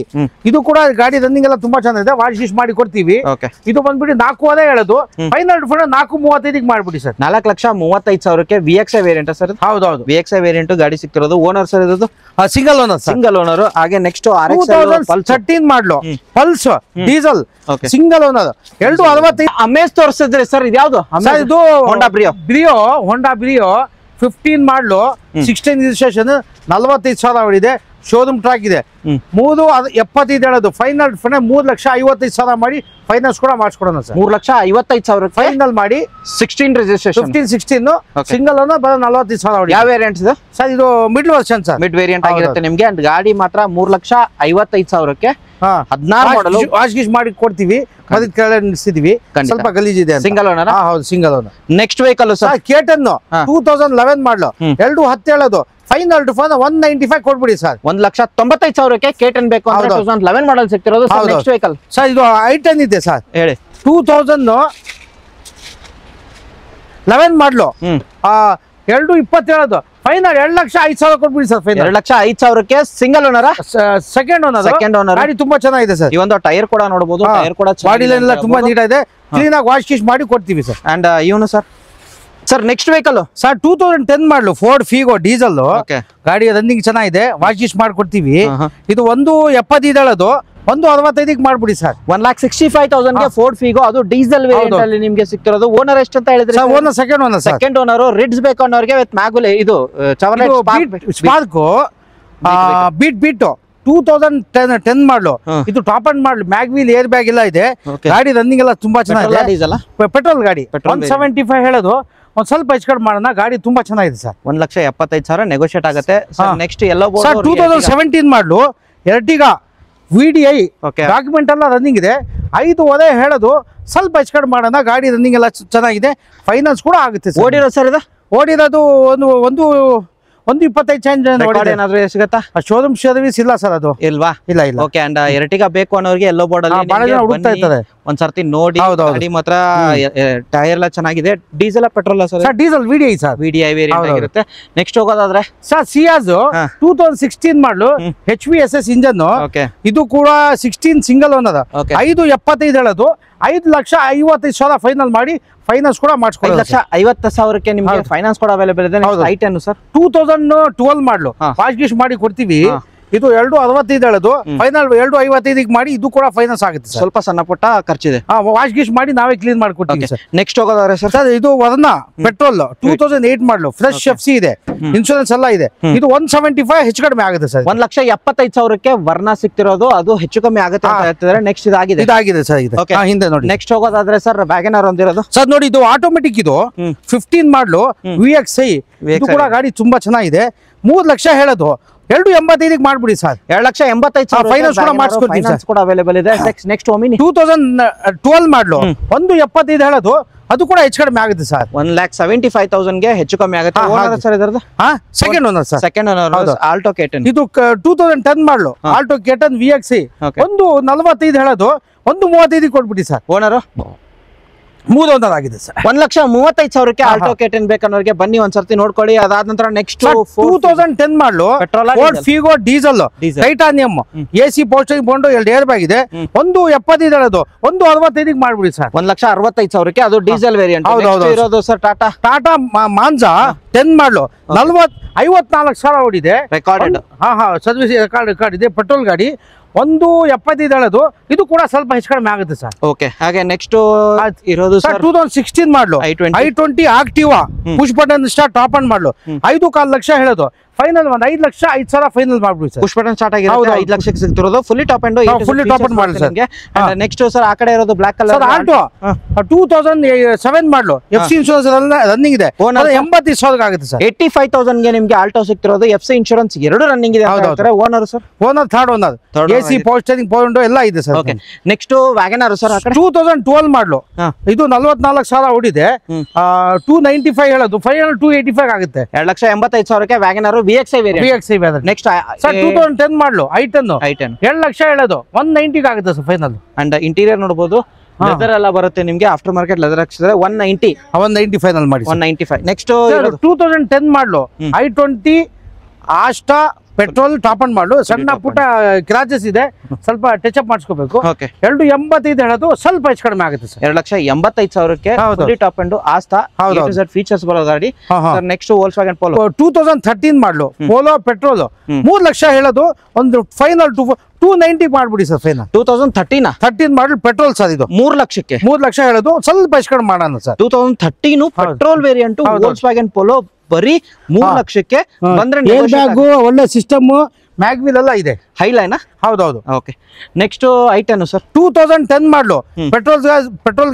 ಇದು ಕೂಡ ಗಾಡಿ ರನ್ನಿಂಗ್ ಎಲ್ಲ ತುಂಬಾ ಚೆನ್ನಾಗಿದೆ. ವಾಶ್ ಮಾಡಿ ಕೊಡ್ತೀವಿ. ಇದು ಬಂದ್ಬಿಟ್ಟು 4 ಹೇಳೋದು. ಫೈನಲ್ 4,35 ಮಾಡ್ಬಿಡಿ ಸರ್. 4,35,000 VXi variant sir. ಹೌದೌದು, VXi ವೇರಿಯಂಟ್ ಗಾಡಿ ಸಿಕ್ತಿರೋದು. ಓನರ್ ಸರ್ ಇರೋದು ಸಿಂಗಲ್ ಓನರ್. Single owner. ಹಾಗೆ next 2013 model Pulse diesel single owner 265. Amaze ತೋರಿಸಿದ್ರಿ ಸರ್. ಇದ್ಯಾವುದು? ಇದು ಹೋಂಡಾ ಬ್ರಿಯೋ 15 ಮಾಡಲು 16 ರಿಜಿಸ್ಟ್ರೇಷನ್ 45,000 ಹೊಡಿದೆ. ಶೋರೂಮ್ ಟ್ರ್ಯಾಕ್ ಇದೆ. 3,75 ಹೇಳೋದು. ಫೈನಲ್ 3,55,000 ಮಾಡಿ ಫೈನಾನ್ಸ್ ಕೂಡ ಮಾಡಿಸ್ಕೊಡೋಣ ಸರ್. 3,55,000 ಫೈನಲ್ ಮಾಡಿ 16 ರಿಜಿಸ್ಟ್ರೇಷನ್ 16 ಸಿಂಗಲ್ ಓನರ್ 45,000. ಯಾವ ವೇರಿಯಂಟ್ ಇದೆ ಸರ್? ಇದು mid version sir. Mid variant ಆಗಿರುತ್ತೆ ನಿಮ್ಗೆ. ಅಂಡ್ ಗಾಡಿ ಮಾತ್ರ 3,55,000 16 ಮಾಡಲು ವಾಶ್ ಗೀಶ್ ಮಾಡಿ ಕೊಡ್ತೀವಿ. ನಿಲ್ಸಿದೀವಿ. ಸ್ವಲ್ಪ ಗಲೀಜಿದೆ. Single owner. ಹೌದು, single owner. Next vehicle sir K10 2011 ಮಾಡಲು 210 ಹೇಳೋದು. ಫೈನಲ್ ಟು ಫೈನಲ್ 195 ಕೊಟ್ಬಿಡಿ ಸರ್. 1,95,000 K10 ಬೇಕು ಅಂದ್ರೆ 2011 ಮಾಡಲ್ ಸಿಗ್ತಿರೋದು. ನೆಕ್ಸ್ಟ್ ವೆಹಿಕಲ್ ಸರ್ ಇದು i10 ಇದೆ ಸರ್. ಹೇಳಿ 2011 ಮಾಡಲು 220 ಹೇಳೋದು. ಫೈನಲ್ 2,05,000 ಕೊಟ್ಬಿಡಿ sir. Final 2,05,000 single owner. Second owner. ಗಾಡಿ ತುಂಬಾ ಚೆನ್ನಾಗಿದೆ ಸರ್. ಈ ಒಂದು ಟೈರ್ ಕೂಡ ನೋಡಬಹುದು. ಟೈರ್ ಕೂಡ ಬಾಡಿ ಲೈನ್ ಎಲ್ಲ ತುಂಬಾ ನೀಟ್ ಇದೆ. ಕ್ಲೀನ್ ಆಗಿ ವಾಶ್ ಗೀಶ್ ಮಾಡಿ ಕೊಡ್ತೀವಿ ಸರ್. ಅಂಡ್ ಇವನು sir next vehicle sir 2010 model Ford Figo diesel. ಗಾಡಿ ರನ್ನಿಂಗ್ ಚೆನ್ನಾಗಿದೆ. ವಾಶ್ ಗೀಶ್ ಮಾಡ್ಕೊಡ್ತೀವಿ. ಇದು 170 ಹೇಳೋದು. 165 ಮಾಡ್ಬಿಡಿ ಸರ್. 1,65,000 ಫೋರ್ಡ್ ಫಿಗೋ ಅದು ಡೀಸೆಲ್ ವೇರಿಯಂಟ್ ಅಲ್ಲಿ ನಿಮ್ಗೆ ಸಿಕ್ತಿರೋದು. ಓನರ್ ಎಷ್ಟು ಅಂತ ಹೇಳಿದ್ರೆ? Owner second owner. Second owner. Ritz ಬೇಕು ಅನ್ನೋರಿಗೆ ವಿತ್ ಮ್ಯಾಗುಲೆ ಇದು ಸ್ಪಾರ್ಕ್ ಬೀಟ್ 2010 ಮಾಡಲು. ಇದು ಟಾಪ್ ಅಂಡ್ ಮಾಡಲು. ಮ್ಯಾಗ್ವೀಲ್ ಏರ್ ಬ್ಯಾಗ್ ಎಲ್ಲ ಇದೆ. ಗಾಡಿ ರನ್ನಿಂಗ್ ಎಲ್ಲ ತುಂಬಾ ಚೆನ್ನಾಗಿದೆ. ಪೆಟ್ರೋಲ್ ಗಾಡಿ 175 ಹೇಳೋದು. ಒಂದ್ ಸ್ವಲ್ಪ ಹೆಚ್ಚು ಕಡಿಮೆ ಮಾಡೋಣ. ಗಾಡಿ ತುಂಬಾ ಚೆನ್ನಾಗಿದೆ ಸರ್. 1,75,000 ನೆಗೋಷಿಯೇಟ್ ಆಗುತ್ತೆ. ನೆಕ್ಸ್ಟ್ ಎಲ್ಲೋ 2017 ಮಾಡಲು Ertiga VDI ಡಾಕ್ಯುಮೆಂಟ್ ಎಲ್ಲ ರನ್ನಿಂಗ್ ಇದೆ. 5.5 ಹೇಳೋದು. ಸ್ವಲ್ಪ ಹೆಚ್ಚು ಕಡಿಮೆ ಮಾಡೋಣ. ಗಾಡಿ ರನ್ನಿಂಗ್ ಎಲ್ಲ ಚೆನ್ನಾಗಿದೆ. ಫೈನಾನ್ಸ್ ಕೂಡ ಆಗುತ್ತೆ. ಓಡಿರೋ ಸರ್ ಇದು? ಓಡಿರೋದು ಒಂದು 125 ಚೇಂಜ್ ಏನಾದ್ರು ಸಿಗುತ್ತಾ? ಶೋರೂಮ್ ಸರ್ವಿಸ್ ಇಲ್ಲ ಸರ್. ಅದು ಇಲ್ವಾ? ಇಲ್ಲ. ಓಕೆ. ಅಂಡ್ Ertiga ಬೇಕು ಅನ್ನೋರಿಗೆ ಎಲ್ಲೋ ಬೋರ್ಡ್ ಅಲ್ಲಿ ಹುಡುಕ್ತಾ ಇರ್ತದೆ. ಒಂದ್ಸರ್ತಿ ನೋಡಿ. ಗಾಡಿ ಮಾತ್ರ ಟೈರ್ ಎಲ್ಲ ಚೆನ್ನಾಗಿದೆ. Diesel petrol sir? Diesel VDI sir. VDI variant ಆಗಿರುತ್ತೆ. ನೆಕ್ಸ್ಟ್ ಹೋಗೋದಾದ್ರೆ ಸರ್ ಸಿಯಾಜ್ 2016 ಮಾಡಲು HVSS ಇಂಜನ್. ಇದು ಕೂಡ 16 ಸಿಂಗಲ್ ಓನರ್. 5.75 ಹೇಳೋದು. 5,50,000 ಫೈನಲ್ ಮಾಡಿ ಫೈನಾನ್ಸ್ ಕೂಡ ಮಾಡಿಸ್ಕೊಳ್ಳಿ. 5,50,000 ನಿಮಗೆ ಫೈನಾನ್ಸ್ ಕೂಡ ಅವೈಲೇಬಲ್ ಇದೆ. i10 ಸರ್ 2012 ಮಾಡಲು ವಾಶ್ ಗೀಶ್ ಮಾಡಿ ಕೊಡ್ತೀವಿ. ಇದು 265 ಹೇಳೋದು. ಫೈನಲ್ 255 ಮಾಡಿ ಇದು ಕೂಡ ಫೈನಾನ್ಸ್ ಆಗುತ್ತೆ. ಸ್ವಲ್ಪ ಸಣ್ಣ ಪುಟ್ಟ ಖರ್ಚಿದೆ. ವಾಶ್ ಗೀಶ್ ಮಾಡಿ ನಾವೇ ಕ್ಲೀನ್ ಮಾಡ್ಕೊಡ್ತೀವಿ ಸರ್. ನೆಕ್ಸ್ಟ್ ಹೋಗೋದಾದ್ರೆ ಸರ್ ಇದು ವರ್ನಾ ಪೆಟ್ರೋಲ್ 2008 ಮಾಡಲು ಫ್ರೆಶ್ FC ಇದೆ. ಇನ್ಶೂರೆನ್ಸ್ ಎಲ್ಲ ಇದೆ. ಇದು 175 ಹೆಚ್ಚು ಕಡಿಮೆ ಆಗುತ್ತೆ ಸರ್. 1,75,000 ವರ್ನಾ ಸಿಕ್ತಿರೋದು. ಅದು ಹೆಚ್ಚು ಕಮ್ಮಿ ಆಗುತ್ತೆ ಅಂತ ಹೇಳ್ತಿದ್ದಾರೆ. ನೆಕ್ಸ್ಟ್ ಇದಾಗಿದೆ ಸರ್. ಹಿಂದೆ ನೋಡಿ. ನೆಕ್ಸ್ಟ್ ಹೋಗೋದಾದ್ರೆ ಸರ್ ವ್ಯಾಗನರ್ ಒಂದಿರೋದು ಸರ್. ನೋಡಿ ಇದು ಆಟೋಮೆಟಿಕ್. ಇದು 15 ಮಾಡಲು VXi. ಇದು ಕೂಡ ಗಾಡಿ ತುಂಬಾ ಚೆನ್ನಾಗಿದೆ. 3 ಲಕ್ಷ ಹೇಳೋದು. 285 ಮಾಡ್ಬಿಡಿ ಸರ್. 2,85,000 ಫೈನಾನ್ಸ್ ಕೂಡ ಮಾಡಿಸ್ಕೊಡ್ತೀವಿ. ಫೈನಾನ್ಸ್ ಕೂಡ ಅವೈಲೇಬಲ್ ಇದೆ. ನೆಕ್ಸ್ಟ್ ಒಮಿನಿ 2012 ಮಾಡಲು 175 ಹೇಳೋದು. ಅದು ಕೂಡ ಹೆಚ್ಚು ಕಡಿಮೆ ಆಗುತ್ತೆ ಸರ್. 1,75,000 ಹೆಚ್ಚು ಕಮ್ಮಿ ಆಗುತ್ತೆ. ಓನರ್ ಸರ್ ಇದರದ್ದು? Second owner sir. Second owner Alto K10. ಇದು 2010 ಮಾಡಲು ಆಲ್ಟೋ K10 VXi. 145 ಹೇಳೋದು. 135 ಕೊಟ್ಬಿಡಿ ಸರ್. ಓನರ್ ಮೂರು ಓನರ್ ಆಗಿದೆ ಸರ್. 1,35,000ಕ್ಕೆ ಆಲ್ಟೋ K10 ಬೇಕನ್ನೋರಿಗೆ ಬನ್ನಿ ಒಂದ್ಸರ್ತಿ ನೋಡ್ಕೊಳ್ಳಿ. ಅದಾದ ನಂತರ next 2010 model Ford Figo diesel titanium AC ಪೋಸ್ಟರಿಂಗ್ ಕೊಂಡು 2 ಏರ್ ಬ್ಯಾಗ್ ಇದೆ. 1.75 ಹೇಳೋದು 1.65 ಮಾಡ್ಬಿಡಿ ಸರ್. 1,65,000ಕ್ಕೆ ಅದು ಡೀಸೆಲ್ ವೇರಿಯಂಟ್ ಇರೋದು ಸರ್. ಟಾಟಾ ಮಾಂಜಾ 10 ಮಾಡಲು 54,000 ಓಡಿದೆ. ರೆಕಾರ್ಡೆಡ್ ಸರ್ವಿಸ್ ರೆಕಾರ್ಡ್ ಇದೆ. ಪೆಟ್ರೋಲ್ ಗಾಡಿ 1.75 ಹೇಳೋದು. ಇದು ಕೂಡ ಸ್ವಲ್ಪ ಹೆಚ್ಚು ಕಡಿಮೆ ಆಗುತ್ತೆ ಸರ್. ಓಕೆ, ಹಾಗೆ ನೆಕ್ಸ್ಟ್ ಇರೋದು ಸರ್ 2016 ಮಾಡಲು i20 ಆಕ್ಟಿವಾ push button start top end model 5.25 ಲಕ್ಷ ಹೇಳೋದು. ಫೈನಲ್ 1,05,000 ಫೈನಲ್ ಮಾಡ್ಬಿಡಿ ಸರ್. ಪುಷ್ ಬಟನ್ ಸ್ಟಾರ್ಟ್ ಆಗಿದೆ, 5 ಲಕ್ಷಕ್ಕೆ ಸಿಗ್ತಿರೋದು. Fully top end fully top end model sir. Next sir ಆ ಕಡೆ ಇರೋದು black colour Alto 2007 model FC insurance running ಇದೆ. 85,000 ಆಗುತ್ತೆ ಸರ್. 85,000ಗೆ ನಿಮಗೆ ಆಲ್ಟೋ ಸಿಗ್ತಿರೋದು. FC ಇನ್ಶೂರೆನ್ಸ್ 2 ರನ್ನಿಂಗ್ ಇದೆ. Owner sir owner third owner AC power steering point ಎಲ್ಲ ಇದೆ sir. Okay, next wagon R sir 2012 model ಇದು 44,000 ಓಡಿದೆ. 295 ಹೇಳೋದು. ಫೈನಲ್ 285 ಆಗುತ್ತೆ. 2,85,000ಕ್ಕೆ wagon R VXI variant. Next sir 2010 model i10 2 ಲಕ್ಷ ಹೇಳೋದು. 190 ಆಗುತ್ತೆ ಸರ್ ಫೈನಲ್. ಅಂಡ್ ಇಂಟೀರಿಯರ್ ನೋಡಬಹುದು, ಲೆದರ್ ಎಲ್ಲ ಬರುತ್ತೆ ನಿಮಗೆ. ಆಫ್ಟರ್ ಮಾರ್ಕೆಟ್ ಲೆದರ್ ಹಾಕ್ಸಿದ್ರೆ 190 ಫೈನಲ್ ಮಾಡಿ. 195. ನೆಕ್ಸ್ಟ್ 2010 ಮಾಡಲು i20 Asta petrol top end ಮಾಡಲು. ಸಣ್ಣ ಪುಟ್ಟ ಕ್ರಾಚಸ್ ಇದೆ, ಸ್ವಲ್ಪ ಟಚ್ ಅಪ್ ಮಾಡಿಸ್ಕೋಬೇಕು. 2.85 ಹೇಳೋದು. ಸ್ವಲ್ಪ ಹೆಚ್ಚು ಕಡಿಮೆ ಆಗುತ್ತೆ ಸರ್. 2,85,000ಕ್ಕೆ fully top end Asta features ಬರೋ ಗಾಡಿ. ನೆಕ್ಸ್ಟ್ ವೋಲ್ಕ್ಸ್ವ್ಯಾಗನ್ ಪೋಲೋ 2013 ಮಾಡಲು ಪೋಲೋ ಪೆಟ್ರೋಲ್ 3 ಲಕ್ಷ ಹೇಳೋದು. ಒಂದು ಫೈನಲ್ 290 ಮಾಡ್ಬಿಡಿ sir. Final 2013 model petrol sir. ಇದು 3 ಲಕ್ಷಕ್ಕೆ 3 ಲಕ್ಷ ಹೇಳೋದು. ಸ್ವಲ್ಪ ಹೆಚ್ಚು ಕಡಿಮೆ ಮಾಡೋಣ ಸರ್. 2013 ಪೆಟ್ರೋಲ್ ವೇರಿಯಂಟ್ ವೋಲ್ಕ್ಸ್ವ್ಯಾಗನ್ ಪೋಲೋ ಬರೀ 3 ಲಕ್ಷಕ್ಕೆ ಬಂದ್ರೆ ಒಳ್ಳೆ ಸಿಸ್ಟಮ್ ಮ್ಯಾಗ್ವಿಲ್ ಎಲ್ಲ ಇದೆ. ಹೈಲೈನ್ ಹೌದೌದು. ಓಕೆ, ನೆಕ್ಸ್ಟ್ i10 ಸರ್ 2010 ಮಾಡಲು ಪೆಟ್ರೋಲ್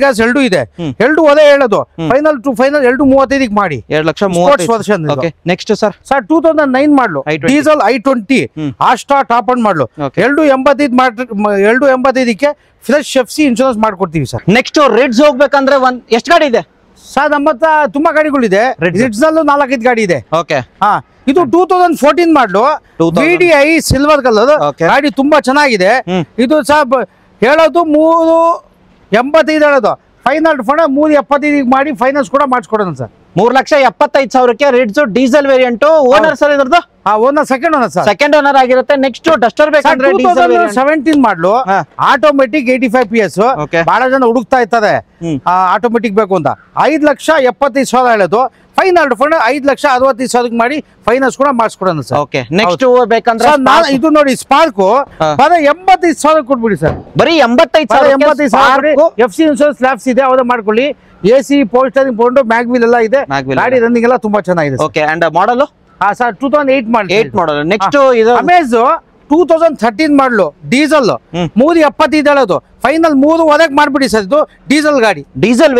ಗ್ಯಾಸ್ 2 ಇದೆ. 2 ಒದೇ ಹೇಳೋದು. ಫೈನಲ್ 2.35 ಮಾಡಿ. 2,30,000. ಓಕೆ, ನೆಕ್ಸ್ಟ್ ಸರ್ 2009 ಮಾಡಲು diesel i20 Asta top end ಮಾಡಲು 2.85ಕ್ಕೆ ಫ್ರೆಶ್ FC ಇನ್ಶೂರೆನ್ಸ್ ಮಾಡ್ಕೊಡ್ತೀವಿ ಸರ್. ನೆಕ್ಸ್ಟ್ ರೆಡ್ಸ್ ಹೋಗ್ಬೇಕಂದ್ರೆ ಎಷ್ಟು ಗಾಡಿ ಇದೆ ಸರ್? ನಮ್ಮ ಹತ್ರ ತುಂಬಾ ಗಾಡಿಗಳಿದೆ. ರಿಡ್ಸ್ ನಲ್ಲೂ 4-5 ಗಾಡಿ ಇದೆ. ಓಕೆ, ಇದು 2014 ಮಾಡಲು VDI ಸಿಲ್ವರ್ ಕಲರ್ ಗಾಡಿ. ತುಂಬಾ ಚೆನ್ನಾಗಿದೆ. ಇದು ಸರ್ ಹೇಳೋದು 3.85 ಹೇಳೋದು. ಫೈನಲ್ 3.75 ಮಾಡಿ ಫೈನಾನ್ಸ್ ಕೂಡ ಮಾಡಿಸ್ಕೊಡೋಣ sir. 3,75,000ಕ್ಕೆ ರಿಡ್ಸ್ diesel variant. Owner sir ಇದ್ರದ್ದು owner second owner sir. Second owner ಆಗಿರುತ್ತೆ. ನೆಕ್ಸ್ಟ್ ಡಸ್ಟರ್ ಬೇಕಂದ್ರೆ 2017 ಮಾಡಲು ಆಟೋಮೆಟಿಕ್ 85 PS. ಬಹಳ ಜನ ಹುಡುಕ್ತಾ ಇರ್ತಾರೆ ಆಟೋಮೆಟಿಕ್ ಬೇಕು ಅಂತ. 5,75,000 ಹೇಳೋದು. ಫೈನಲ್ 5,65,000 ಮಾಡಿ ಫೈನಾನ್ಸ್ ಕೂಡ ಮಾಡಿಸ್ಕೊಡೋಣ ಸರ್. ಓಕೆ, ನೆಕ್ಸ್ಟ್ ಬೇಕಂದ್ರೆ ಇದು ನೋಡಿ ಸ್ಪಾರ್ಕು ಬರೀ 85,000 ಕೊಟ್ಬಿಡಿ ಸರ್. ಬರೀ 85,000 FC ಇನ್ಶೂರೆನ್ಸ್ ಲ್ಯಾಬ್ಸ್ ಇದೆ, ಅವನ್ನ ಮಾಡ್ಕೊಳ್ಳಿ. AC ಪೋಸ್ಟರಿಂಗ್ ಕೊಂಡು ಮ್ಯಾಗ್ವಿಲ್ ಎಲ್ಲ ಇದೆ. ಗಾಡಿ ರನ್ನಿಂಗ್ ಎಲ್ಲ ತುಂಬಾ ಚೆನ್ನಾಗಿದೆ. ಓಕೆ, ಅಂಡ್ ಮಾಡಲು ಸರ್ 2008 ಮಾಡಲು. ನೆಕ್ಸ್ಟ್ ಇದು ಅಮೇಜ್ 2013 ಮಾಡಲು ಡೀಸೆಲ್ 3.75 ಹೇಳೋದು. ಫೈನಲ್ 3.5 ಮಾಡ್ಬಿಡಿ ಸರ್. ಇದು ಡೀಸೆಲ್ ಗಾಡಿ. ಡೀಸೆಲ್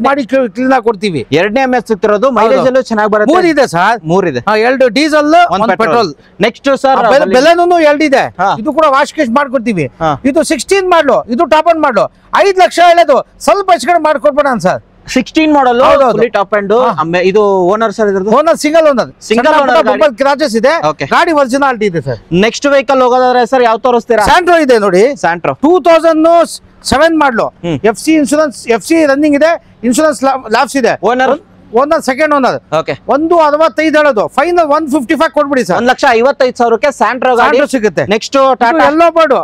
ಮಾಡಿ ಕ್ಲೀನ್ ಆಗಿ ಕೊಡ್ತೀವಿ. 2ನೇ MS ಸಿಗ್ತಿರೋದು. ಮೈಲೇಜ್ ಎಲ್ಲೂ ಚೆನ್ನಾಗಿ ಬರುತ್ತೆ. 3 ಇದೆ ಸರ್. 3 ಇದೆ. 2 ಡೀಸೆಲ್ 1 ಪೆಟ್ರೋಲ್. ನೆಕ್ಸ್ಟ್ ಸರ್ ಬೆಲೆನೂ 2 ಇದೆ. ಇದು ಕೂಡ ವಾಶ್ ಕೇಸ್ ಮಾಡ್ಕೊಡ್ತೀವಿ. ಇದು 16 ಮಾಡಲು. ಇದು ಟಾಪ್ ಅಂಡ್ ಮಾಡಲು 5 ಲಕ್ಷ ಹೇಳೋದು. ಸ್ವಲ್ಪ ಹೆಚ್ಚು ಕಡಿಮೆ ಮಾಡ್ಕೊಡ್ಬೇಡ sir. 16 model fully top end. ಇದು ಓನರ್ ಸರ್ ಇದ್ರದ್ದು. ಓನರ್ ಸಿಂಗಲ್ ಓನರ್ ಕ್ರಾಚಸ್ ಇದೆ. ಗಾಡಿ ಒರಿಜಿನಾಲಿಟಿ ಇದೆ ಸರ್. ನೆಕ್ಸ್ಟ್ ವೆಹಿಕಲ್ ಹೋಗೋದಾದ್ರೆ ಸರ್ ಯಾವ ತೋರಿಸ್ತೀರಾ? ಸ್ಯಾಂಟ್ರೋ ಇದೆ ನೋಡಿ. Santro 2007 model FC insurance FC running ಇದೆ. ಇನ್ಶೂರೆನ್ಸ್ ಲ್ಯಾಬ್ಸ್ ಇದೆ. Owner second owner. 1.65 ಹೇಳೋದು. ಫೈನಲ್ 155 ಕೊಡ್ಬಿಡಿ ಸರ್. 1,55,000ಕ್ಕೆ ಸ್ಯಾಂಟ್ರೋ ಗಾಡಿ ಸಿಗುತ್ತೆ. Next Tata yellow board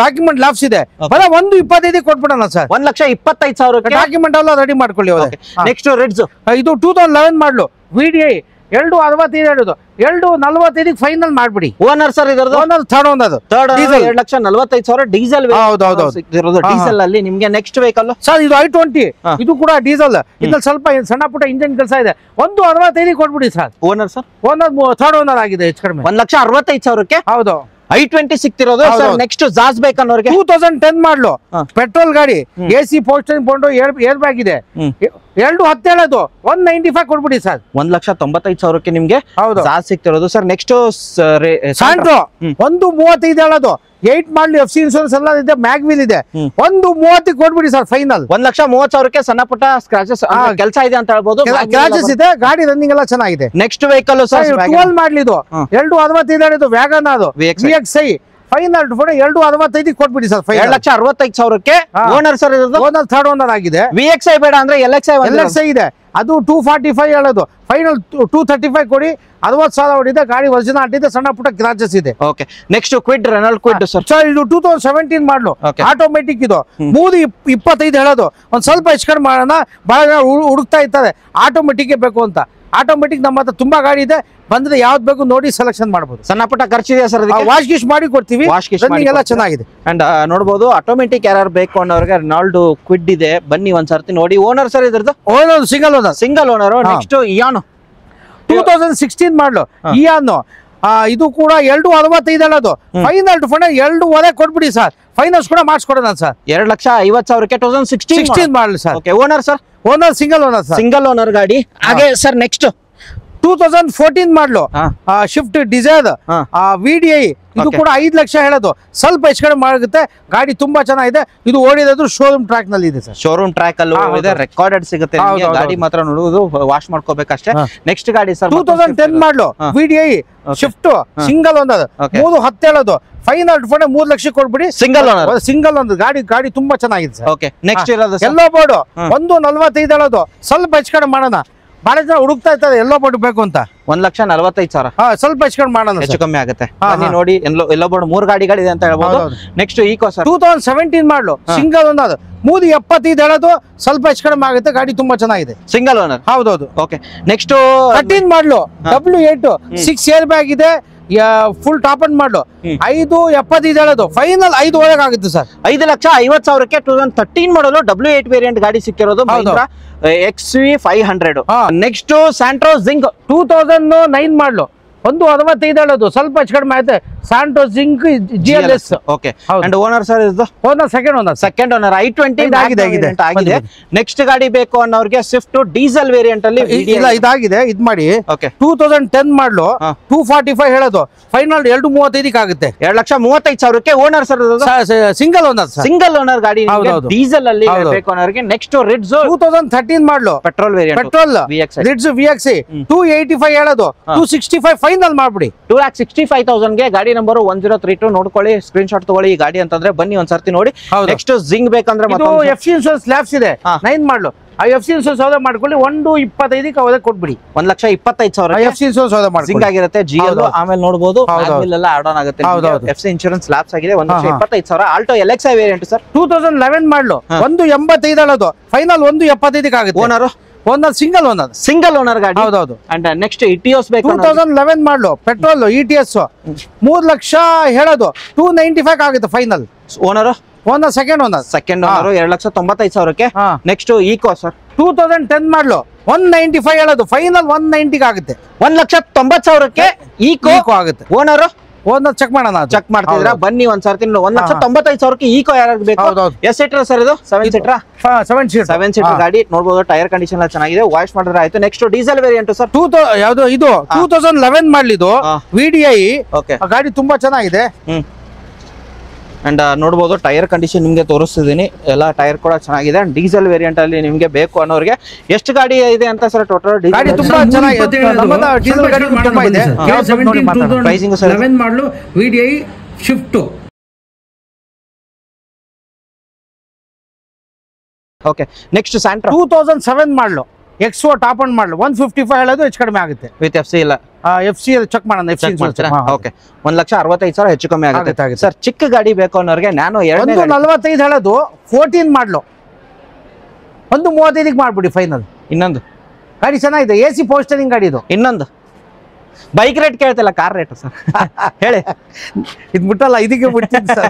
document lapse ಇದೆ. ಬರೀ 1.25 ಕೊಟ್ಬಿಡೋಣ ಸರ್. 1,25,000ಕ್ಕೆ ಡಾಕ್ಯುಮೆಂಟ್ ಎಲ್ಲ ರೆಡಿ ಮಾಡ್ಕೊಳ್ಳಿ. ನೆಕ್ಸ್ಟ್ ರೆಡ್ಸ್ ಇದು 2011 ಮಾಡಲು VDI 2.65 ಹೇಳೋದು. 2.45 ಫೈನಲ್ ಮಾಡ್ಬಿಡಿ. ಓನರ್ ಸರ್ ಇದ್ರದ್ದು. Owner third owner. 2,45,000 diesel. Diesel ಅಲ್ಲಿ ನಿಮ್ಗೆ ನೆಕ್ಸ್ಟ್ ವೆಹಿಕಲ್ ಸರ್ ಇದು i20. ಇದು ಕೂಡ ಡೀಸೆಲ್. ಇದ್ರಲ್ಲಿ ಸ್ವಲ್ಪ ಸಣ್ಣ ಪುಟ್ಟ ಇಂಜಿನ್ ಕೆಲಸ ಇದೆ. 1.65 ಕೊಟ್ಬಿಡಿ sir. Owner sir owner third owner ಆಗಿದೆ. ಹೆಚ್ಚು ಕಡಿಮೆ 1,65,000ಕ್ಕೆ ಹೌದು i20 ಸಿಗ್ತಿರೋದು. ನೆಕ್ಸ್ಟ್ ಜಾಸ್ ಬೇಕನ್ನೋರಿಗೆ 2010 ಮಾಡಲು ಪೆಟ್ರೋಲ್ ಗಾಡಿ. AC ಪೋಸ್ಟರಿಂಗ್ ಕೊಂಡು ಏರ್ ಬ್ಯಾಗ್ ಇದೆ. 2.10 ಹೇಳೋದು. 195 ಕೊಡ್ಬಿಡಿ ಸರ್. 1,95,000ಕ್ಕೆ ನಿಮ್ಗೆ ಜಾಸ್ ಸಿಗ್ತಿರೋದು ಸರ್. ನೆಕ್ಸ್ಟ್ ಸ್ಯಾಂಟ್ರೋ 1.35 ಹೇಳೋದು. 8 ಮಾಡಲಿ FC ಇನ್ಶೂರೆನ್ಸ್ ಎಲ್ಲ ಇದೆ. ಮ್ಯಾಗ್ವಿಲ್ ಇದೆ. 1.30 ಕೊಡ್ಬಿಡಿ ಸರ್. ಫೈನಲ್ 1,30,000ಕ್ಕೆ ಸಣ್ಣ ಪುಟ್ಟ ಸ್ಕ್ರಾಚಸ್ ಕೆಲಸ ಇದೆ ಅಂತ ಹೇಳ್ಬೋದು. ಕ್ರಾಚಸ್ ಇದೆ. ಗಾಡಿ ರನ್ನಿಂಗ್ ಎಲ್ಲ ಚೆನ್ನಾಗಿದೆ. ನೆಕ್ಸ್ಟ್ ವೆಹಿಕಲ್ ಸರ್ 12 ಮಾಡಲಿ. ಇದು 2.65 ಹೇಳೋದು. ವ್ಯಾಗನ್ ಅದು VXI ಫೈನಲ್ 265 ಕೊಟ್ಬಿಡಿ ಸರ್. 2,65,000ಕ್ಕೆ owner sir. Owner third owner ಆಗಿದೆ. VXI ಬೇಡ ಅಂದ್ರೆ LXI ಇದೆ, ಅದು 245 ಹೇಳೋದು. ಫೈನಲ್ 235 ಕೊಡಿ. 60,000 ಹೊಡಿದೆ ಗಾಡಿ, ಒರಿಜಿನಲ್ ಆಟಿದೆ, ಸಣ್ಣ ಪುಟ್ಟ ಕ್ರಾಚಸ್ ಇದೆ. Okay, next Kwid, Renault Kwid sir. ಇದು 2017 ಮಾಡಲು, ಆಟೋಮೆಟಿಕ್ ಇದು. 325 ಹೇಳೋದು. ಒಂದ್ ಸ್ವಲ್ಪ ಹೆಚ್ಚು ಕಡಿಮೆ ಮಾಡೋಣ, ಬಹಳ ಜನ ಹುಡುಕ್ತಾ ಇರ್ತಾರೆ ಆಟೋಮೆಟಿಕ್ ಬೇಕು ಅಂತ. ಆಟೋಮೆಟಿಕ್ ನಮ್ಮ ಹತ್ರ ತುಂಬಾ ಗಾಡಿ ಇದೆ, ಬಂದ್ರೆ ಯಾವ್ದು ಬೇಕು ನೋಡಿ ಸೆಲೆಕ್ಷನ್ ಮಾಡಬಹುದು. ಸಣ್ಣ ಪುಟ್ಟ ಖರ್ಚಿದೆ ಸರ್, ವಾಶ್ ಗಿಶ್ ಮಾಡಿ ಕೊಡ್ತೀವಿ, ಎಲ್ಲ ಚೆನ್ನಾಗಿದೆ. ಅಂಡ್ ನೋಡಬಹುದು ಆಟೋಮೆಟಿಕ್ ಯಾರು ಬೇಕು ಅನ್ನೋರಿಗೆ ರೆನಾಲ್ಡ್ ಕ್ವಿಡ್ ಇದೆ, ಬನ್ನಿ ಒಂದ್ಸರ್ತಿ ನೋಡಿ. ಓನರ್ ಸರ್ ಇದ್ರದ್ದು? Owner single owner. Next Ian 2016 ಮಾಡಲು, ಇಯಾನ್ ಇದು ಕೂಡ 265 ಹೇಳೋದು. ಫೈನಲ್ 2.5 ಕೊಟ್ಬಿಡಿ ಸರ್. ಫೈನಾನ್ಸ್ ಕೂಡ ಮಾಡಿಸ್ಕೊಡೋಣ ಸರ್. 2,50,000ಕ್ಕೆ 2016 ಮಾಡಲಿ sir. Owner sir? Owner single owner sir. Single owner ಗಾಡಿ. ಹಾಗೆ ಸರ್ ನೆಕ್ಸ್ಟ್ 2014 ಮಾಡಲು, ಶಿಫ್ಟ್ ಡಿಸೈರ್ VDI, ಇದು ಕೂಡ 5 ಲಕ್ಷ ಹೇಳೋದು. ಸ್ವಲ್ಪ ಹೆಚ್ಚು ಕಡಿಮೆ ಮಾಡುತ್ತೆ. ಗಾಡಿ ತುಂಬಾ ಚೆನ್ನಾಗಿದೆ. ಇದು ಓಡಿರೋದು ಶೋರೂಮ್ ಟ್ರ್ಯಾಕ್ ನಲ್ಲಿ ಇದೆ ಸರ್. ಶೋರೂಮ್ ಟ್ರ್ಯಾಕ್ ಅಲ್ಲಿ ಇದೆ, ರೆಕಾರ್ಡೆಡ್ ಸಿಗುತ್ತೆ. ಗಾಡಿ ಮಾತ್ರ ನೋಡುವುದು, ವಾಶ್ ಮಾಡ್ಕೋಬೇಕಷ್ಟೇ. ನೆಕ್ಸ್ಟ್ ಗಾಡಿ sir 2010 model, VDI Swift single owner, 310 ಹೇಳೋದು. ಫೈನಲ್ 3 ಲಕ್ಷ ಕೊಡ್ಬಿಡಿ. ಸಿಂಗಲ್ ಓನರ್, ಸಿಂಗಲ್ ಓನರ್ ಗಾಡಿ ತುಂಬಾ ಚೆನ್ನಾಗಿದೆ ಸರ್. ಓಕೆ, ನೆಕ್ಸ್ಟ್ ಇರೋದು ಎಲ್ಲೋ ಬೋರ್ಡ್ 145 ಹೇಳೋದು. ಸ್ವಲ್ಪ ಹೆಚ್ಚು ಕಡಿಮೆ ಮಾಡೋಣ, ಬಹಳ ಜನ ಹುಡುಕ್ತಾ ಇರ್ತಾರೆ ಎಲ್ಲೋ ಬೋರ್ಡ್ ಬೇಕು ಅಂತ. 1,45,000. ಸ್ವಲ್ಪ ಹೆಚ್ಚು ಕಡಿಮೆ ಮಾಡೋಣ, ಹೆಚ್ಚು ಕಮ್ಮಿ ಆಗುತ್ತೆ. ನೋಡಿ, ಎಲ್ಲೋ ಬೋರ್ಡ್ 3 ಗಾಡಿಗಳಿದೆ ಅಂತ ಹೇಳ್ಬೋದು. ನೆಕ್ಸ್ಟ್ ಈಕೋ ಸರ್ 2017 ಮಾಡಲು, ಸಿಂಗಲ್ ಓನರ್, 375 ಹೇಳೋದು. ಸ್ವಲ್ಪ ಹೆಚ್ಚು ಕಡಿಮೆ ಆಗುತ್ತೆ. ಗಾಡಿ ತುಂಬಾ ಚೆನ್ನಾಗಿದೆ. ಸಿಂಗಲ್ ಓನರ್, ಹೌದೌದು. ಓಕೆ, ನೆಕ್ಸ್ಟ್ 13 ಮಾಡಲು, W8 6 ಏರ್ ಬ್ಯಾಗ್ ಇದೆ, ಫುಲ್ ಟಾಪ್ ಅಂಡ್ ಮಾಡಲು. 575 ಹೇಳೋದು. ಫೈನಲ್ 5 ಒಳಗೆ ಆಗುತ್ತೆ ಸರ್. 5,50,000ಕ್ಕೆ 2013 ಮಾಡಲು W8 ವೇರಿಯಂಟ್ ಗಾಡಿ ಸಿಕ್ಕಿರೋದು. XV 500. ನೆಕ್ಸ್ಟ್ ಸ್ಯಾಂಟ್ರೋ ಜಿಂಕ್ 2009 ಮಾಡಲು, 165 ಹೇಳೋದು. ಸ್ವಲ್ಪ ಹೆಚ್ಚು ಕಡಿಮೆ ಆಗುತ್ತೆ. Santro Xing GLS. Okay, and owner sir ಇದು? Owner second owner. I20 ಆಗಿದೆ. ನೆಕ್ಸ್ಟ್ ಗಾಡಿ ಬೇಕು ಅನ್ನೋರಿಗೆ ಸ್ವಿಫ್ಟ್ ಡೀಸೆಲ್ ವೇರಿಯಂಟ್ ಅಲ್ಲಿ ಇದಾಗಿದೆ. ಇದ್ ಮಾಡಿ. 2010 ಮಾಡಲು, 245 ಹೇಳೋದು. ಫೈನಲ್ 235 ಆಗುತ್ತೆ. 2,35,000ಕ್ಕೆ owner sir. Single owner. Single owner ಗಾಡಿ ಡೀಸೆಲ್ ಅಲ್ಲಿ ಬೇಕು ಅನ್ನೋರಿಗೆ. Next Ritz 2013 model, petrol variant, petrol Ritz VXI 285 ಹೇಳೋದು. 265 ಫೈನಲ್ ಮಾಡ್ಬಿಡಿ. 2,65,000ಗೆ ಗಾಡಿ ನಂಬರ್ 1032 ನೋಡ್ಕೊಳ್ಳಿ, ಸ್ಕ್ರೀನ್ ಶಾಟ್ ತಗೊಳ್ಳಿ. ಈ ಗಾಡಿ ಅಂತಂದ್ರೆ ಬನ್ನಿ ಒಂದ್ಸರ್ತಿ ನೋಡಿ. ನೆಕ್ಸ್ಟ್ ಜಿಂಗ್ ಬೇಕಂದ್ರೆ FC ಇನ್ಶೂರೆನ್ಸ್ ಲ್ಯಾಬ್ಸ್ ಇದೆ, 9 ಮಾಡಲು. FC ಇನ್ಶೂರೆನ್ಸ್ ಸೌದೆ ಮಾಡ್ಕೊಳ್ಳಿ. 125ಕ್ಕೆ ಅವರೇ ಕೊಟ್ಬಿಡಿ. 1,25,000 FC ಇನ್ಶೂರೆನ್ಸ್ ಸೌದೆ ಮಾಡಿ. ಜಿಂಗ್ ಆಗಿರುತ್ತೆ, GL ಆಮೇಲೆ ನೋಡಬಹುದು ಎಲ್ಲ ಆಡ್ ಆನ್ ಆಗುತ್ತೆ. FC ಇನ್ಶೂರೆನ್ಸ್ ಲ್ಯಾಬ್ಸ್ ಆಗಿದೆ. 1,25,000. ಆಲ್ಟೋ LXI ವೇರಿಯಂಟ್ ಸರ್ 2011 ಮಾಡಲು, 185 ಹೇಳೋದು. ಫೈನಲ್ 175ಕ್ಕೆ ಆಗುತ್ತೆ. ಓನರ್ ಸಿಂಗಲ್ ಓನರ್ ಗಾಡಿ. ಹೌದೌದು. ಅಂಡ್ ನೆಕ್ಸ್ಟ್ ಇಟಿಯೋಸ್ ಬೇಕು. 2011 ಮಾಡಲು, ಪೆಟ್ರೋಲ್ ETS 3 ಲಕ್ಷ ಹೇಳೋದು. 295 ಆಗುತ್ತೆ ಫೈನಲ್. ಓನರ್ ಸೆಕೆಂಡ್ ಓನರ್ 2,95,000ಕ್ಕೆ. ನೆಕ್ಸ್ಟ್ ಈಕೋ ಸರ್ 2010 ಮಾಡಲು, 195 ಹೇಳೋದು. ಫೈನಲ್ 190 ಆಗುತ್ತೆ. 1,90,000ಕ್ಕೆ ಈಕೋ ಆಗುತ್ತೆ. ಓನರ್ ಚೆಕ್ ಮಾಡೋಣ. ಚೆಕ್ ಮಾಡ್ತಿದ್ರ ಬನ್ನಿ ಒಂದ್ಸರ್ತಿ. 1,95,000ಕ್ಕೆ ಈಕೋ ಯಾರು ಬೇಕು? ಎಷ್ಟು ಸೀಟರ್ ಸರ್ ಇದು? 7 ಸೀಟರ್. 7 ಸೀಟರ್ ಗಾಡಿ ನೋಡಬಹುದು. ಟೈರ್ ಕಂಡೀಷನ್ ಎಲ್ಲ ಚೆನ್ನಾಗಿದೆ, ವಾಶ್ ಮಾಡಿದ್ರೆ ಆಯ್ತು. ನೆಕ್ಸ್ಟ್ ಡೀಸೆಲ್ ವೇರಿಯಂಟ್ ಸರ್ ಯಾವುದು ಇದು? 2011 ಮಾಡಲಿದ್ದು VDI ಗಾಡಿ ತುಂಬಾ ಚೆನ್ನಾಗಿದೆ. ಅಂಡ್ ನೋಡಬಹುದು ಟೈರ್ ಕಂಡೀಷನ್ ನಿಮ್ಗೆ ತೋರಿಸ್ತಿದ್ದೀನಿ. ಎಲ್ಲ ಟೈರ್ ಕೂಡ ಚೆನ್ನಾಗಿದೆ. ಅಂಡ್ ಡೀಸೆಲ್ ವೇರಿಯಂಟ್ ಅಲ್ಲಿ ನಿಮ್ಗೆ ಬೇಕು ಅನ್ನೋರಿಗೆ ಎಷ್ಟು ಗಾಡಿ ಇದೆ ಅಂತ ಸರ್? ಟೋಟಲ್ ಗಾಡಿ ತುಂಬಾ ಚೆನ್ನಾಗಿದೆ. ಡೀಸೆಲ್ ಗಾಡಿ ತುಂಬಾ ಇದೆ. ಪ್ರೈಸಿಂಗ್ ಸರ್ 11 ಮಾಡಲು, VDI shift. Okay, next Santro 2007 ಮಾಡಲು, XO ಟಾಪ್ ಅಂಡ್ ಮಾಡಲು. 155 ಹೇಳೋದು. ಹೆಚ್ಚು ಕಡಿಮೆ ಆಗುತ್ತೆ. ವಿತ್ FC ಇಲ್ಲ? FC ಚೆಕ್ ಮಾಡೋಣ. ಓಕೆ, 1,65,000 ಹೆಚ್ಚು ಕಮ್ಮಿ ಆಗುತ್ತೆ ಸರ್. ಚಿಕ್ಕ ಗಾಡಿ ಬೇಕು ಅನ್ನೋರಿಗೆ ನಾನು 145 ಹೇಳೋದು. 14 ಮಾಡಲು, 135ಕ್ಕೆ ಮಾಡ್ಬಿಡಿ ಫೈನಲ್. ಇನ್ನೊಂದು ಗಾಡಿ ಚೆನ್ನಾಗಿದೆ. AC ಪೋಸ್ಟರಿಂಗ್ ಗಾಡಿ ಇದು. ಇನ್ನೊಂದು ಬೈಕ್ ರೇಟ್ ಕೇಳ್ತಿಲ್ಲ, ಕಾರ್ ರೇಟ್ ಸರ್ ಹೇಳಿ. ಇದು ಬಿಟ್ಟಲ್ಲ, ಇದಕ್ಕೆ ಬಿಡ್ತೀನಿ ಸರ್.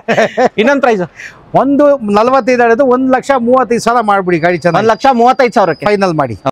ಇನ್ನೊಂದು ಪ್ರೈಸ್ 145 ಹೇಳೋದು. 1,35,000 ಮಾಡ್ಬಿಡಿ. ಗಾಡಿ ಚೆನ್ನಾಗಿ 1,35,000ಕ್ಕೆ ಫೈನಲ್ ಮಾಡಿ.